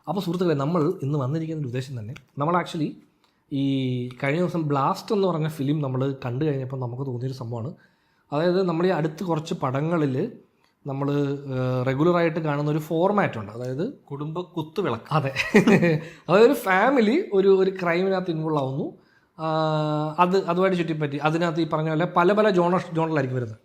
അപ്പോൾ സുഹൃത്തുക്കളെ, നമ്മൾ ഇന്ന് വന്നിരിക്കുന്ന ഒരു ഉദ്ദേശം തന്നെ, നമ്മൾ ആക്ച്വലി ഈ കഴിഞ്ഞ ദിവസം ബ്ലാസ്റ്റ് എന്ന് പറഞ്ഞ ഫിലിം നമ്മൾ കണ്ടു കഴിഞ്ഞപ്പോൾ നമുക്ക് തോന്നിയൊരു സംഭവമാണ്. അതായത് നമ്മൾ ഈ അടുത്ത് കുറച്ച് പടങ്ങളിൽ നമ്മൾ റെഗുലറായിട്ട് കാണുന്ന ഒരു ഫോർമാറ്റ് ഉണ്ട്, അതായത് കുടുംബ കുത്തുവിളക്ക്. അതെ, അതായത് ഒരു ഫാമിലി ഒരു ക്രൈമിനകത്ത് ഇൻവോൾവ് ആവുന്നു, അതുമായിട്ട് ചുറ്റിപ്പറ്റി അതിനകത്ത് ഈ പറഞ്ഞ പോലെ പല പല ജോണറിലായിരിക്കും വരുന്നത്.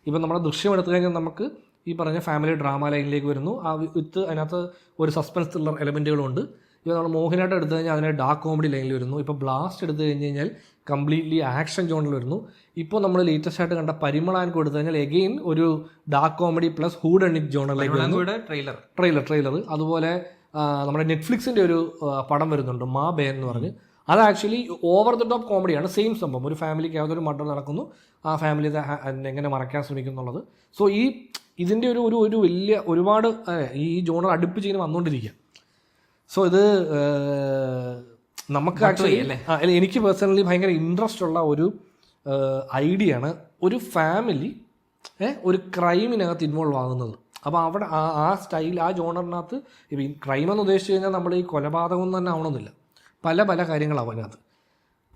ഇപ്പം നമ്മുടെ ദൃശ്യം എടുത്തു കഴിഞ്ഞാൽ നമുക്ക് ഈ പറഞ്ഞ ഫാമിലി ഡ്രാമ ലൈനിലേക്ക് വരുന്നു, അതിനകത്ത് ഒരു സസ്പെൻസ് ത്രില്ലർ എലമെൻറ്റുകളുണ്ട്. ഇപ്പോൾ നമ്മൾ മോഹിനിയാട്ടം എടുത്തു കഴിഞ്ഞാൽ അതിനെ ഡാർക്ക് കോമഡി ലൈനിൽ വരുന്നു. ഇപ്പോൾ ബ്ലാസ്റ്റ് എടുത്തു കഴിഞ്ഞാൽ കംപ്ലീറ്റ്ലി ആക്ഷൻ ജോണിൽ വരുന്നു. ഇപ്പോൾ നമ്മൾ ലേറ്റസ്റ്റ് ആയിട്ട് കണ്ട പരിമളാൻകോ എടുത്തു കഴിഞ്ഞാൽ എഗെയിൻ ഒരു ഡാർക്ക് കോമഡി പ്ലസ് ഹൂഡണിക് ജോണറിലേക്ക് വരുന്നു. ട്രെയിലർ. അതുപോലെ നമ്മുടെ നെറ്റ്ഫ്ലിക്സിൻ്റെ ഒരു പടം വരുന്നുണ്ട്, മാ ബേ എന്ന് പറഞ്ഞ്. അത് ആക്ച്വലി ഓവർ ദ ടോപ്പ് കോമഡിയാണ്. സെയിം സംഭവം, ഒരു ഫാമിലിക്ക് അതൊരു മർഡർ നടക്കുന്നു, ആ ഫാമിലി എങ്ങനെ മറയ്ക്കാൻ ശ്രമിക്കും എന്നുള്ളത്. സോ ഇതിൻ്റെ ഒരു വലിയ ഒരുപാട് ഈ ജോണർ അടുപ്പിച്ച് ഇങ്ങനെ വന്നുകൊണ്ടിരിക്കുക. സോ ഇത് നമുക്ക് ആക്ച്വലി എനിക്ക് പേഴ്സണലി ഭയങ്കര ഇൻട്രസ്റ്റ് ഉള്ള ഒരു ഐഡിയ ആണ്. ഒരു ഫാമിലി ഒരു ക്രൈമിനകത്ത് ഇൻവോൾവ് ആകുന്നത്. അപ്പോൾ അവിടെ ആ സ്റ്റൈൽ, ആ ജോണറിനകത്ത് ഇപ്പം ഈ ക്രൈം എന്ന് ഉദ്ദേശിച്ച് കഴിഞ്ഞാൽ നമ്മൾ ഈ കൊലപാതകം തന്നെ ആവണമെന്നില്ല, പല പല കാര്യങ്ങളാവും അതിനകത്ത്.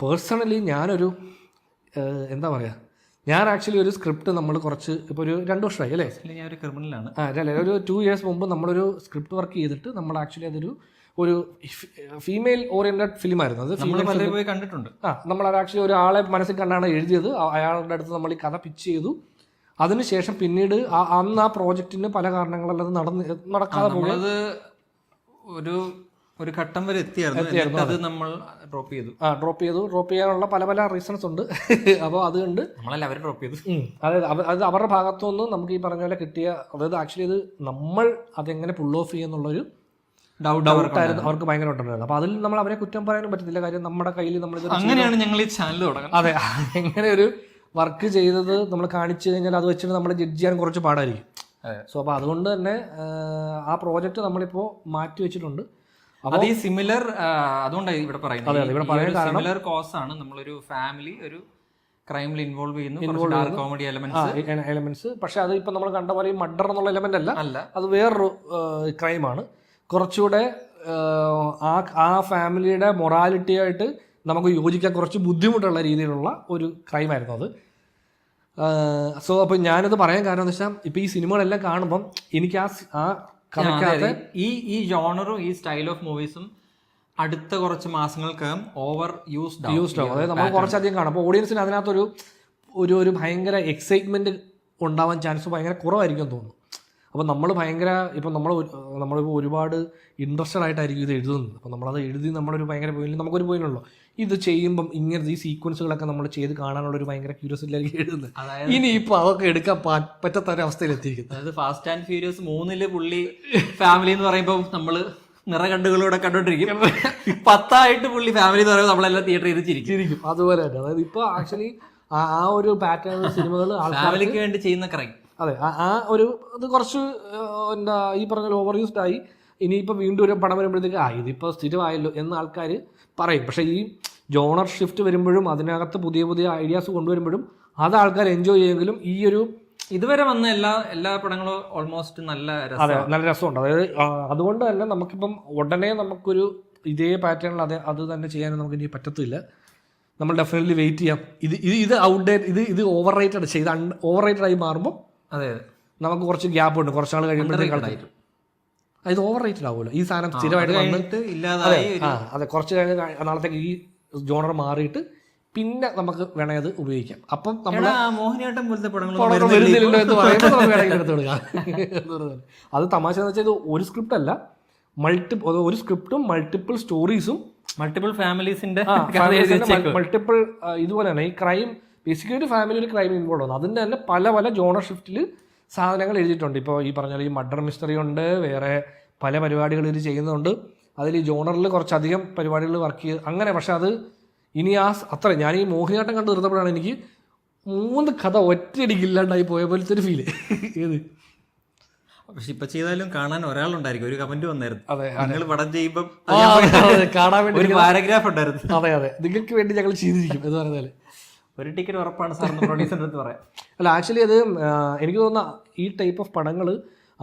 പേഴ്സണലി ഞാനൊരു എന്താ പറയുക, ഞാൻ ആക്ച്വലി ഒരു സ്ക്രിപ്റ്റ് നമ്മൾ കുറച്ച് ഇപ്പോൾ ഒരു 2 വർഷമായി അല്ലേ, ഞാൻ ഒരു ക്രിമിനലാണ്. ഒരു 2 years മുമ്പ് നമ്മളൊരു സ്ക്രിപ്റ്റ് വർക്ക് ചെയ്തിട്ട് നമ്മൾ ആക്ച്വലി ഒരു ഫീമെയിൽ ഓറിയൻറ്റഡ് ഫിലിമായിരുന്നു. അത് പോയി കണ്ടിട്ടുണ്ട്. നമ്മളത് ആക്ച്വലി ഒരാളെ മനസ്സിൽ കണ്ടാണ് എഴുതിയത്. അയാളുടെ അടുത്ത് നമ്മൾ ഈ കഥ പിച്ച് ചെയ്തു. അതിനുശേഷം പിന്നീട് അന്ന് ആ പ്രോജക്റ്റിന് പല കാരണങ്ങളല്ലാതെ നടക്കാതെ പോകുന്നത് ഒരു ഘട്ടം വരെ എത്തിയായിരുന്നു. അത് നമ്മൾ ഡ്രോപ്പ് ചെയ്യാനുള്ള പല പല റീസൺസ് ഉണ്ട്. അപ്പോൾ അതുകൊണ്ട് നമ്മളെല്ലാവരും ഡ്രോപ്പ് ചെയ്തു. അതായത് അത് അവരുടെ ഭാഗത്തുനിന്ന് നമുക്ക് ഈ പറഞ്ഞ പോലെ കിട്ടിയ, അതായത് ആക്ച്വലി ഇത് നമ്മൾ അതെങ്ങനെ പുൾ ഓഫ് ചെയ്യുന്നുള്ളൊരു ഡൗട്ടായിരുന്നു അവർക്ക് ഭയങ്കര ഉണ്ടായിരുന്നു. അപ്പോൾ അതിൽ നമ്മൾ അവരെ കുറ്റം പറയാനും പറ്റത്തില്ല. കാര്യം നമ്മുടെ കയ്യിൽ അങ്ങനെയാണ് ഞങ്ങൾ ഈ ചാനൽ തുടങ്ങുന്നത്. അതെ, എങ്ങനെ ഒരു വർക്ക് ചെയ്തത് നമ്മൾ കാണിച്ചു കഴിഞ്ഞാൽ അത് വെച്ചിട്ട് നമ്മളെ ജഡ്ജ് ചെയ്യാൻ കുറച്ച് പാടായിരിക്കും. സോ അപ്പോൾ അതുകൊണ്ട് തന്നെ ആ പ്രോജക്റ്റ് നമ്മളിപ്പോൾ മാറ്റി വെച്ചിട്ടുണ്ട്. അത് ഈ സിമിലർ, അതുകൊണ്ടാണ് ഇവിടെ പറയുന്നത് സിമിലർ കോസ് ആണ്. നമ്മളൊരു ഫാമിലി ഒരു ക്രൈമിൽ ഇൻവോൾവ് ചെയ്യുന്നു, കോമഡി എലമെന്റ്സ്. പക്ഷെ അത് ഇപ്പം നമ്മൾ കണ്ട പോലെ മർഡർ എന്നുള്ള എലമെന്റ് അല്ല, അത് വേറൊരു ക്രൈമാണ്. കുറച്ചുകൂടെ ആ ഫാമിലിയുടെ മൊറാലിറ്റി ആയിട്ട് നമുക്ക് യോജിക്കാൻ കുറച്ച് ബുദ്ധിമുട്ടുള്ള രീതിയിലുള്ള ഒരു ക്രൈമായിരുന്നു അത്. സോ അപ്പോൾ ഞാനത് പറയാൻ കാരണം എന്ന് വെച്ചാൽ ഇപ്പം ഈ സിനിമകളെല്ലാം കാണുമ്പം എനിക്ക് ആ ഈ ജോണറും ഈ സ്റ്റൈൽ ഓഫ് മൂവീസും അടുത്ത കുറച്ച് മാസങ്ങൾക്കകം ഓവർ യൂസ്ഡ് ആവും. അതായത് നമ്മൾ കുറച്ചധികം കാണും. അപ്പോൾ ഓഡിയൻസിന് അതിനകത്തൊരു ഒരു ഭയങ്കര എക്സൈറ്റ്മെന്റ് ഉണ്ടാവാൻ ചാൻസ് ഭയങ്കര കുറവായിരിക്കും എന്ന് തോന്നുന്നു. അപ്പോൾ നമ്മൾ ഭയങ്കര ഇപ്പം നമ്മളിപ്പോൾ ഒരുപാട് ഇൻട്രസ്റ്റഡ് ആയിട്ടായിരിക്കും ഇത് എഴുതുന്നത്. അപ്പോൾ നമ്മളത് എഴുതി നമ്മളൊരു ഭയങ്കര പോയിന്റ്, നമുക്കൊരു പോയിന്റുള്ളൂ ഇത് ചെയ്യുമ്പം ഇങ്ങനത്തെ ഈ സീക്വൻസുകളൊക്കെ നമ്മൾ ചെയ്ത് കാണാനുള്ളൊരു ഭയങ്കര ക്യൂരിയോസിറ്റിയിലായിരിക്കും എഴുതുന്നത്. ഇനിയിപ്പോൾ അതൊക്കെ എടുക്കാൻ പറ്റാത്ത ഒരു അവസ്ഥയിലെത്തിയിരിക്കുന്നത്. അതായത് ഫാസ്റ്റ് ആൻഡ് ഫ്യൂരിയസ് 3 പുള്ളി ഫാമിലി എന്ന് പറയുമ്പോൾ നമ്മൾ നിറകണ്ടുകളൂടെ കണ്ടോണ്ടിരിക്കും. 10 പുള്ളി ഫാമിലി എന്ന് പറയുമ്പോൾ നമ്മളെല്ലാം തിയേറ്ററിൽ ചിരിക്കും. അതുപോലെ തന്നെ അതായത് ഇപ്പോൾ ആക്ച്വലി ആ ഒരു പാറ്റേൺ സിനിമകൾ ഫാമിലിക്ക് വേണ്ടി ചെയ്യുന്ന ക്രൈം. അതെ, അത് കുറച്ച് എന്താ ഈ പറഞ്ഞ ഓവർ യൂസ്ഡ് ആയി. ഇനിയിപ്പോൾ വീണ്ടും ഒരു പടം വരുമ്പോഴത്തേക്ക് ഇതിപ്പോൾ സ്ഥിരമായല്ലോ എന്ന് ആൾക്കാർ പറയും. പക്ഷേ ഈ ജോണർ ഷിഫ്റ്റ് വരുമ്പോഴും അതിനകത്ത് പുതിയ പുതിയ ഐഡിയാസ് കൊണ്ടുവരുമ്പോഴും അത് ആൾക്കാർ എൻജോയ് ചെയ്യുമെങ്കിലും ഈ ഒരു ഇതുവരെ വന്ന എല്ലാ പടങ്ങളും ഓൾമോസ്റ്റ് നല്ല രസമുണ്ട്. അതായത് അതുകൊണ്ട് തന്നെ നമുക്കിപ്പം ഉടനെ നമുക്കൊരു ഇതേ പാറ്റേണിൽ അത് തന്നെ ചെയ്യാൻ നമുക്ക് ഇനി പറ്റത്തില്ല. നമ്മൾ ഡെഫിനറ്റ്ലി വെയിറ്റ് ചെയ്യാം. ഇത് ഔട്ട്ഡേറ്റ്, ഇത് ഓവർ റേറ്റഡ് ചെയ്ത് ഓവർ റേറ്റഡ് ആയി മാറുമ്പോൾ അതെ നമുക്ക് കുറച്ച് ഗ്യാപ്പ് ഉണ്ട്. കുറച്ചാൾ കഴിയുമ്പോഴത്തേക്ക് ഇത് ഓവർ റേറ്റഡ് ആവുമല്ലോ ഈ സാധനം സ്ഥിരമായിട്ട് വന്നിട്ട് ഇല്ലാതായി. അതെ, കുറച്ച് കഴിഞ്ഞ് നാളത്തേക്ക് ഈ ജോണർ മാറിയിട്ട് പിന്നെ നമുക്ക് വേണേ അത് ഉപയോഗിക്കാം. അപ്പം നമ്മൾ മോഹിനിയാട്ടം പോലത്തെ വരുന്നില്ലല്ലോ എന്ന് പറയുമ്പോൾ നമുക്ക് വേണമെങ്കിൽ എടുത്ത് കൊടുക്കാം. അത് തമാശ എന്ന് വെച്ചാൽ ഇത് ഒരു സ്ക്രിപ്റ്റ് അല്ല, ഒരു സ്ക്രിപ്റ്റും മൾട്ടിപ്പിൾ സ്റ്റോറീസും മൾട്ടിപ്പിൾ ഫാമിലീസിന്റെ മൾട്ടിപ്പിൾ ഇതുപോലെ തന്നെ ഈ ക്രൈം ബേസിക്കലി ഒരു ഫാമിലി ഒരു ക്രൈം ഇൻവോൾവ് ആണ്. അതിൻ്റെ തന്നെ പല പല ജോണർ ഷിഫ്റ്റിൽ സാധനങ്ങൾ എഴുതിയിട്ടുണ്ട്. ഇപ്പോൾ ഈ പറഞ്ഞാൽ ഈ മർഡർ മിസ്റ്ററി ഉണ്ട്, വേറെ പല പരിപാടികൾ ഇത് ചെയ്യുന്നുണ്ട്. അതിൽ ഈ ജോണറിൽ കുറച്ചധികം പരിപാടികൾ വർക്ക് ചെയ്ത് അങ്ങനെ. പക്ഷെ അത് ഇനി അത്ര ഞാൻ ഈ മോഹിനിയാട്ടം കണ്ട് നിർത്തപ്പോഴാണ് എനിക്ക് 3 കഥ ഒറ്റയടിക്ക് ഇല്ലാണ്ടായി പോയ പോലത്തെ ഒരു ഫീല്. ഏത് പക്ഷെ ഇപ്പൊ ചെയ്താലും കാണാൻ ഒരാളുണ്ടായിരിക്കും. ഒരു കമന്റ് വന്നായിരുന്നു, അതെ നിങ്ങൾ പടം ചെയ്യുമ്പോൾ കാണാൻ വേണ്ടി ഒരു പാരഗ്രാഫ് ഉണ്ടായിരുന്നു. അതെ നിങ്ങൾക്ക് വേണ്ടി ഞങ്ങൾ ചെയ്തിരിക്കും എന്ന് പറഞ്ഞാൽ ഒരു ടിക്കറ്റ് ഉറപ്പാണ് സാർ പ്രൊഡ്യൂസറിന്റെ അടുത്ത് പറയാം. അല്ല ആക്ച്വലി അത് എനിക്ക് തോന്നുന്ന ഈ ടൈപ്പ് ഓഫ് പടങ്ങൾ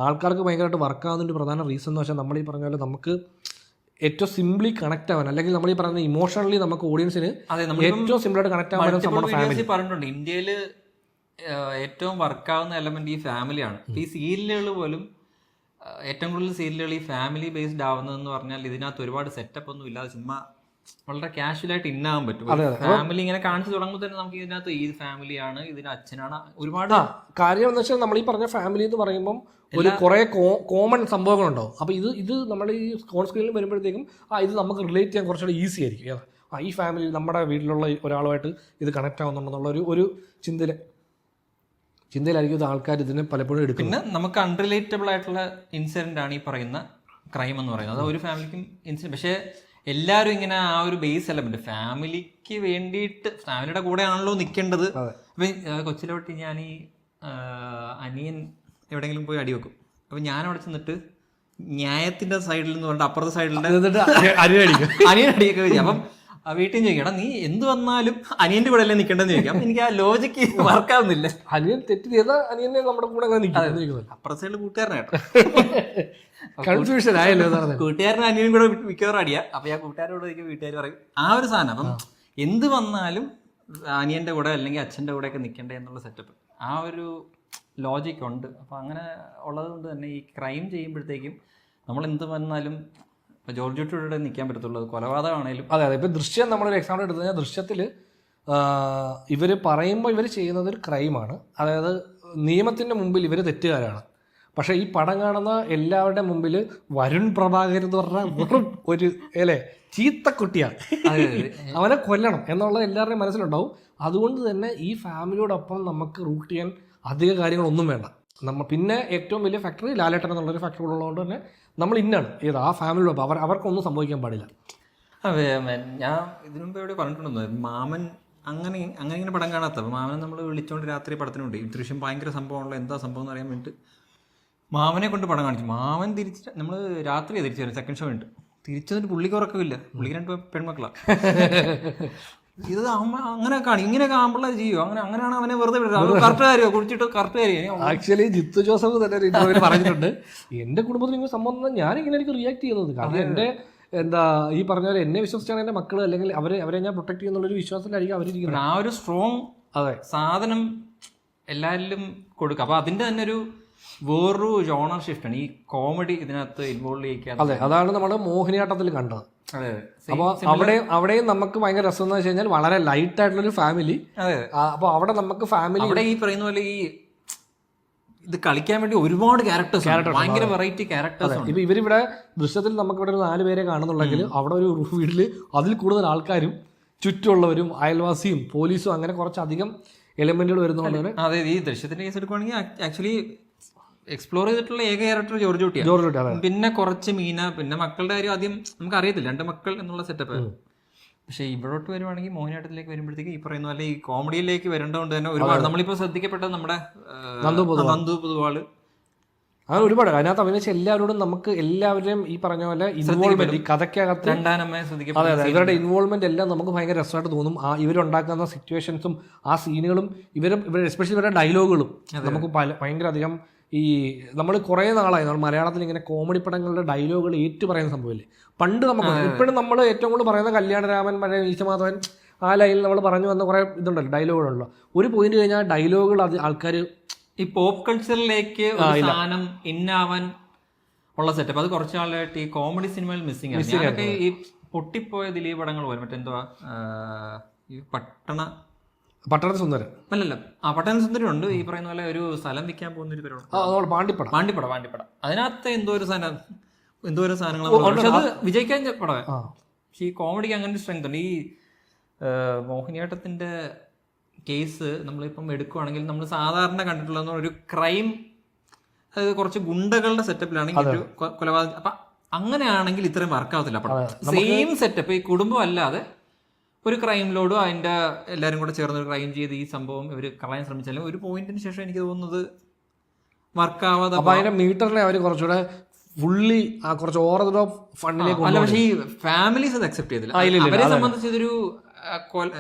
ആൾക്കാർക്ക് ഭയങ്കരമായിട്ട് വർക്കാവുന്നതിൻ്റെ പ്രധാന റീസൺ എന്ന് വെച്ചാൽ നമ്മൾ ഈ പറഞ്ഞ പോലെ നമുക്ക് ഏറ്റവും സിംപ്ലി കണക്ട് ആവാൻ, അല്ലെങ്കിൽ നമ്മൾ ഈ പറയുന്ന ഇമോഷണലി നമുക്ക് ഓഡിയൻസിന് ഏറ്റവും സിമ്പിളായിട്ട് കണക്ട് ആവാൻ നമ്മുടെ ഫാമിലി. പറഞ്ഞിട്ടുണ്ട് ഇന്ത്യയിൽ ഏറ്റവും വർക്കാവുന്ന എലമെന്റ് ഈ ഫാമിലിയാണ്. ഈ സീരിയലുകൾ പോലും ഏറ്റവും കൂടുതൽ സീരിയലുകൾ ഈ ഫാമിലി ബേസ്ഡ് ആവുന്നതെന്ന് പറഞ്ഞാൽ ഇതിനകത്ത് ഒരുപാട് സെറ്റപ്പ് ഒന്നും ഇല്ലാതെ ചുമ്മാ വളരെ കാഷ്വലായിട്ട് ഇന്നാകാൻ പറ്റും. ഫാമിലി ഇങ്ങനെ കാണിച്ചു തുടങ്ങുമ്പോൾ തന്നെ നമുക്ക് ഇതിനകത്ത് ഈ ഫാമിലിയാണ്, ഇതിന് അച്ഛനാണ്, ഒരുപാട് കാര്യം എന്ന് വെച്ചാൽ നമ്മൾ ഈ പറഞ്ഞ ഫാമിലി എന്ന് പറയുമ്പം ഒരു കുറേ കോമൺ സംഭവങ്ങളുണ്ടാവും. അപ്പോൾ ഇത് നമ്മൾ ഈ ഓൺ സ്ക്രീനിൽ വരുമ്പോഴത്തേക്കും ഇത് നമുക്ക് റിലേറ്റ് ചെയ്യാൻ കുറച്ചുകൂടി ഈസി ആയിരിക്കും. ഈ ഫാമിലി നമ്മുടെ വീട്ടിലുള്ള ഒരാളുമായിട്ട് ഇത് കണക്ട് ആവുന്നുണ്ടെന്നുള്ള ഒരു ചിന്തയിലായിരിക്കും ഇത് ആൾക്കാർ ഇതിനെ പലപ്പോഴും എടുക്കുന്നത്. പിന്നെ നമുക്ക് അൺറിലേറ്റബിൾ ആയിട്ടുള്ള ഇൻസിഡന്റ് ആണ് ഈ പറയുന്ന ക്രൈം എന്ന് പറയുന്നത്. അത് ഒരു ഫാമിലിക്കും ഇൻസിഡന്റ്, പക്ഷേ എല്ലാവരും ഇങ്ങനെ ആ ഒരു ബേസ് എലമെന്റ് ഫാമിലിക്ക് വേണ്ടിയിട്ട് ഫാമിലിയുടെ കൂടെ ആണല്ലോ നിൽക്കേണ്ടത്. അപ്പം കൊച്ചിലോട്ട് ഞാൻ ഈ അനിയൻ എവിടെയെങ്കിലും പോയി അടി വെക്കും. അപ്പം ഞാൻ അവിടെ ചെന്നിട്ട് ന്യായത്തിന്റെ സൈഡിൽ നിന്ന് പറഞ്ഞിട്ട് അപ്പുറത്തെ സൈഡിലെ അനിയൻ അടിയൊക്കെ വരും. അപ്പം ആ വീട്ടിൽ ചോദിക്കണം, നീ എന്ത് വന്നാലും അനിയന്റെ കൂടെ അല്ലേ നിൽക്കേണ്ടെന്ന് ചോദിക്കാം. എനിക്ക് ആ ലോജിക്ക് വർക്കാവുന്നില്ല. അനിയൻ തെറ്റ് ചെയ്താൽ അനിയനെ നമ്മുടെ കൂടെ അപ്പുറത്തെ സൈഡിൽ കൂട്ടുകാരനായിട്ടോ കൺഫ്യൂഷൻ ആയല്ലോ. കൂട്ടുകാരനും അനിയനും കൂടെ മിക്കവാറും അടിയാ. അപ്പൊ ആ കൂട്ടുകാരോട് വീട്ടുകാർ പറയും ആ ഒരു സാധനം. അപ്പം എന്ത് വന്നാലും അനിയന്റെ കൂടെ അല്ലെങ്കിൽ അച്ഛന്റെ കൂടെ ഒക്കെ നിൽക്കണ്ടേ എന്നുള്ള സെറ്റപ്പ്, ആ ഒരു ലോജിക് ഉണ്ട്. അപ്പം അങ്ങനെ ഉള്ളത് കൊണ്ട് തന്നെ ഈ ക്രൈം ചെയ്യുമ്പോഴത്തേക്കും നമ്മൾ എന്ത് വന്നാലും ഇപ്പോൾ ജോർജ് കുട്ടിയുടെ നിൽക്കാൻ പറ്റത്തുള്ളൂ. കൊലപാതകമാണേലും അതെ. ഇപ്പം ദൃശ്യം നമ്മളൊരു എക്സാമ്പിൾ എടുത്തു കഴിഞ്ഞാൽ ദൃശ്യത്തിൽ ഇവർ പറയുമ്പോൾ ഇവർ ചെയ്യുന്നത് ഒരു ക്രൈമാണ്. അതായത് നിയമത്തിൻ്റെ മുമ്പിൽ ഇവർ തെറ്റുകാരാണ്. പക്ഷേ ഈ പടം കാണുന്ന എല്ലാവരുടെ മുമ്പിൽ വരുൺ പ്രഭാകർ എന്ന് പറഞ്ഞാൽ വെറും ഒരു ചീത്തക്കുട്ടിയാണ്. അവനെ കൊല്ലണം എന്നുള്ളത് എല്ലാവരുടെയും മനസ്സിലുണ്ടാവും. അതുകൊണ്ട് തന്നെ ഈ ഫാമിലിയോടൊപ്പം നമുക്ക് റൂട്ട് ചെയ്യാൻ അധിക കാര്യങ്ങളൊന്നും വേണ്ട. പിന്നെ ഏറ്റവും വലിയ ഫാക്ടറി ലാലേട്ടൻ എന്നുള്ളൊരു ഫാക്ടറി ഉള്ളതുകൊണ്ട് തന്നെ നമ്മൾ ഇന്നാണ് ആ ഫാമിലിയോടൊപ്പം അവർക്കൊന്നും സംഭവിക്കാൻ പാടില്ല. അതെ, ഞാൻ ഇതിനു മുമ്പ് എവിടെ പറഞ്ഞിട്ടുണ്ടെന്ന് മാമൻ അങ്ങനെ പടം കാണാത്ത. അപ്പോൾ മാമനെ നമ്മൾ വിളിച്ചുകൊണ്ട് രാത്രി പടത്തിനുണ്ട്. ഈ ദൃശ്യം ഭയങ്കര സംഭവമാണല്ലോ, എന്താ സംഭവം എന്ന് അറിയാൻ വേണ്ടിയിട്ട് മാമനെ കൊണ്ട് പടം കാണിച്ചു. മാമൻ നമ്മൾ രാത്രിയാണ് തിരിച്ചു വരും, സെക്കൻഡ് ഷോ ഉണ്ട്. തിരിച്ചു വന്നിട്ട് പുള്ളിക്ക് ഉറക്കമില്ല. പുള്ളിക്ക് 2 പെൺമക്കളാണ്. ഇത് അങ്ങനെ കാണും, ഇങ്ങനെ കാണുമ്പോൾ ചെയ്യോ, അങ്ങനെയാണ് അവനെ വെറുതെ വിടുന്നത്. കറക്റ്റ് കാര്യമോ കുടിച്ചിട്ട് കറക്റ്റ് കാര്യം. ആക്ച്വലി ജിത്തു ജോസഫ് തന്നെ ഒരു പറഞ്ഞിട്ടുണ്ട്, എന്റെ കുടുംബത്തിൽ ഇങ്ങനെ സംഭവം ഞാനിങ്ങനെ എനിക്ക് റിയാക്ട് ചെയ്യുന്നത്. കാരണം എന്റെ ഈ പറഞ്ഞ പോലെ എന്നെ വിശ്വസിച്ചാണ് എന്റെ മക്കൾ, അല്ലെങ്കിൽ അവരെ ഞാൻ പ്രൊട്ടക്ട് ചെയ്യുന്നുള്ളൊരു വിശ്വാസത്തിലായിരിക്കും അവരിരിക്കുന്നത്. ആ ഒരു സ്ട്രോങ് സാധനം എല്ലാവരിലും കൊടുക്കുക. അപ്പൊ അതിന്റെ തന്നെ ഒരു വേറൊരു ജോണർ ഷിഫ്റ്റ് ആണ് ഈ കോമഡി ഇതിനകത്ത് ഇൻവോൾവ് ചെയ്യിക്കാൻ. അതെ, അതാണ് നമ്മൾ മോഹിനിയാട്ടത്തിൽ കണ്ടത്. അപ്പോൾ അവിടെയും നമുക്ക് ഭയങ്കര രസം എന്ന് വെച്ച് കഴിഞ്ഞാൽ വളരെ ലൈറ്റ് ആയിട്ടുള്ളൊരു ഫാമിലി. അപ്പോൾ അവിടെ നമുക്ക് ഫാമിലി അവിടെ ഈ പറയുന്ന പോലെ ഈ ഇത് കളിക്കാൻ വേണ്ടി ഒരുപാട് ക്യാരക്ടേഴ്സ്, ഭയങ്കര വെറൈറ്റി ക്യാരക്ടേഴ്സ്. ഇപ്പൊ ഇവരിവിടെ ദൃശ്യത്തിൽ നമുക്ക് ഇവിടെ 4 പേരെ കാണുന്നുണ്ടെങ്കിൽ അവിടെ ഒരു വീട്ടിൽ അതിൽ കൂടുതൽ ആൾക്കാരും ചുറ്റുമുള്ളവരും അയൽവാസിയും പോലീസും അങ്ങനെ കുറച്ചധികം എലിമെന്റുകൾ വരുന്നതുകൊണ്ട്. അതെ, ഈ ദൃശ്യത്തിന്റെ കേസ് എടുക്കുവാണെങ്കിൽ ആക്ച്വലി എക്സ്പ്ലോർ ചെയ്തിട്ടുള്ള ഏക ക്യാരക്ടർ ജോർജ് കുട്ടിയാണ്. പിന്നെ കുറച്ച് മീന, പിന്നെ മക്കളുടെ കാര്യം ആദ്യം നമുക്ക് അറിയത്തില്ല, 2 മക്കൾ എന്നുള്ള സെറ്റപ്പ്. പക്ഷെ ഇവിടോട്ട് വരുവാണെങ്കിൽ മോഹിനിയാട്ടത്തിലേക്ക് വരുമ്പോഴത്തേക്ക് ഈ പറയുന്ന പോലെ ഈ കോമഡിയിലേക്ക് വരേണ്ടതുകൊണ്ട് തന്നെ ഒരുപാട് നമ്മളിപ്പോ ശ്രദ്ധിക്കപ്പെട്ടത് നമ്മുടെ നന്ദു പൊതുവാള് അങ്ങനെ ഒരുപാട് അതിനകത്ത് അഭിനയിച്ച എല്ലാവരോടും നമുക്ക് എല്ലാവരെയും ഈ പറഞ്ഞ പോലെ ഇൻവോൾവ്മെന്റ്, ഈ കഥയ്ക്കകത്ത് അതെ ഇവരുടെ ഇൻവോൾവ്മെന്റ് എല്ലാം നമുക്ക് ഭയങ്കര രസമായിട്ട് തോന്നും. ഇവരുണ്ടാക്കുന്ന സിറ്റുവേഷൻസും ആ സീനുകളും ഇവർ എസ്പെഷ്യലി ഇവരുടെ ഡയലോഗുകളും നമുക്ക് ഭയങ്കര അധികം ഈ നമ്മൾ കുറേ നാളായി നമ്മൾ മലയാളത്തിൽ ഇങ്ങനെ കോമഡി പടങ്ങളുടെ ഡയലോഗുകൾ ഏറ്റു പറയുന്ന സംഭവമില്ലേ. പണ്ട് നമുക്ക് ഇപ്പോഴും നമ്മൾ ഏറ്റവും കൂടുതൽ പറയുന്ന കല്യാണരാമൻ, പഴയ ഈശമാധവൻ, ആ ലൈനിൽ നമ്മൾ പറഞ്ഞു വന്ന കുറേ ഇതുണ്ടല്ലോ ഡയലോഗുകളുണ്ടല്ലോ. ഒരു പോയിന്റ് കഴിഞ്ഞാൽ ഡയലോഗുകൾ ആൾക്കാർ ഈ പോപ്പ് കൾച്ചറിലേക്ക് സാധനം ഇന്നാവാൻ ഉള്ള സെറ്റപ്പ് അത് കുറച്ച് നാളായിട്ട് ഈ കോമഡി സിനിമയിൽ മിസ്സിംഗ് ആണ്. ഞാനൊക്കെ ഈ പൊട്ടിപ്പോയ ദിലീപ് പടങ്ങൾ പോലെ മറ്റെന്തുവാ ഈ പട്ടണ സുന്ദരൻ അല്ലല്ല പട്ടണ സുന്ദരം ഉണ്ട്. ഈ പറയുന്ന പോലെ ഒരു സ്ഥലം വിൽക്കാൻ പോകുന്ന ഒരു പരിപാടി പാണ്ടിപ്പട അതിനകത്ത് എന്തോ ഒരു സാധനങ്ങൾ അത് വിജയിക്കാൻ പടവേ. പക്ഷെ ഈ കോമഡിക്ക് അങ്ങനെ സ്ട്രെങ്ത് ഉണ്ട്. ഈ മോഹിനിയാട്ടത്തിന്റെ കേസ് നമ്മളിപ്പം എടുക്കുവാണെങ്കിൽ നമ്മൾ സാധാരണ കണ്ടിട്ടുള്ള ഒരു ക്രൈം, അതായത് കുറച്ച് ഗുണ്ടകളുടെ സെറ്റപ്പിലാണെങ്കിൽ ഒരു കൊലപാതകം. അപ്പൊ അങ്ങനെയാണെങ്കിൽ ഇത്രയും വർക്കാവത്തില്ല പടം. സെയിം സെറ്റപ്പ് ഈ കുടുംബം അല്ലാതെ ഒരു ക്രൈം ലോഡും അതിന്റെ എല്ലാവരും കൂടെ ചേർന്ന് ഒരു ക്രൈം ചെയ്ത് ഈ സംഭവം ഇവർ കളയാൻ ശ്രമിച്ചാലും ഒരു പോയിന്റിന് ശേഷം എനിക്ക് തോന്നുന്നത് വർക്കാവാതെ. അപ്പൊ അതിന്റെ മീറ്ററിനെ അവർ കുറച്ചുകൂടെ ഫുള്ളി കുറച്ച് ഓവർ ദ ടോപ്പ് ഫണ്ടിലേക്ക്. അല്ല, പക്ഷേ ഈ ഫാമിലീസ് അത് അക്സെപ്റ്റ് ചെയ്തില്ല. അവരെ സംബന്ധിച്ച് ഇതൊരു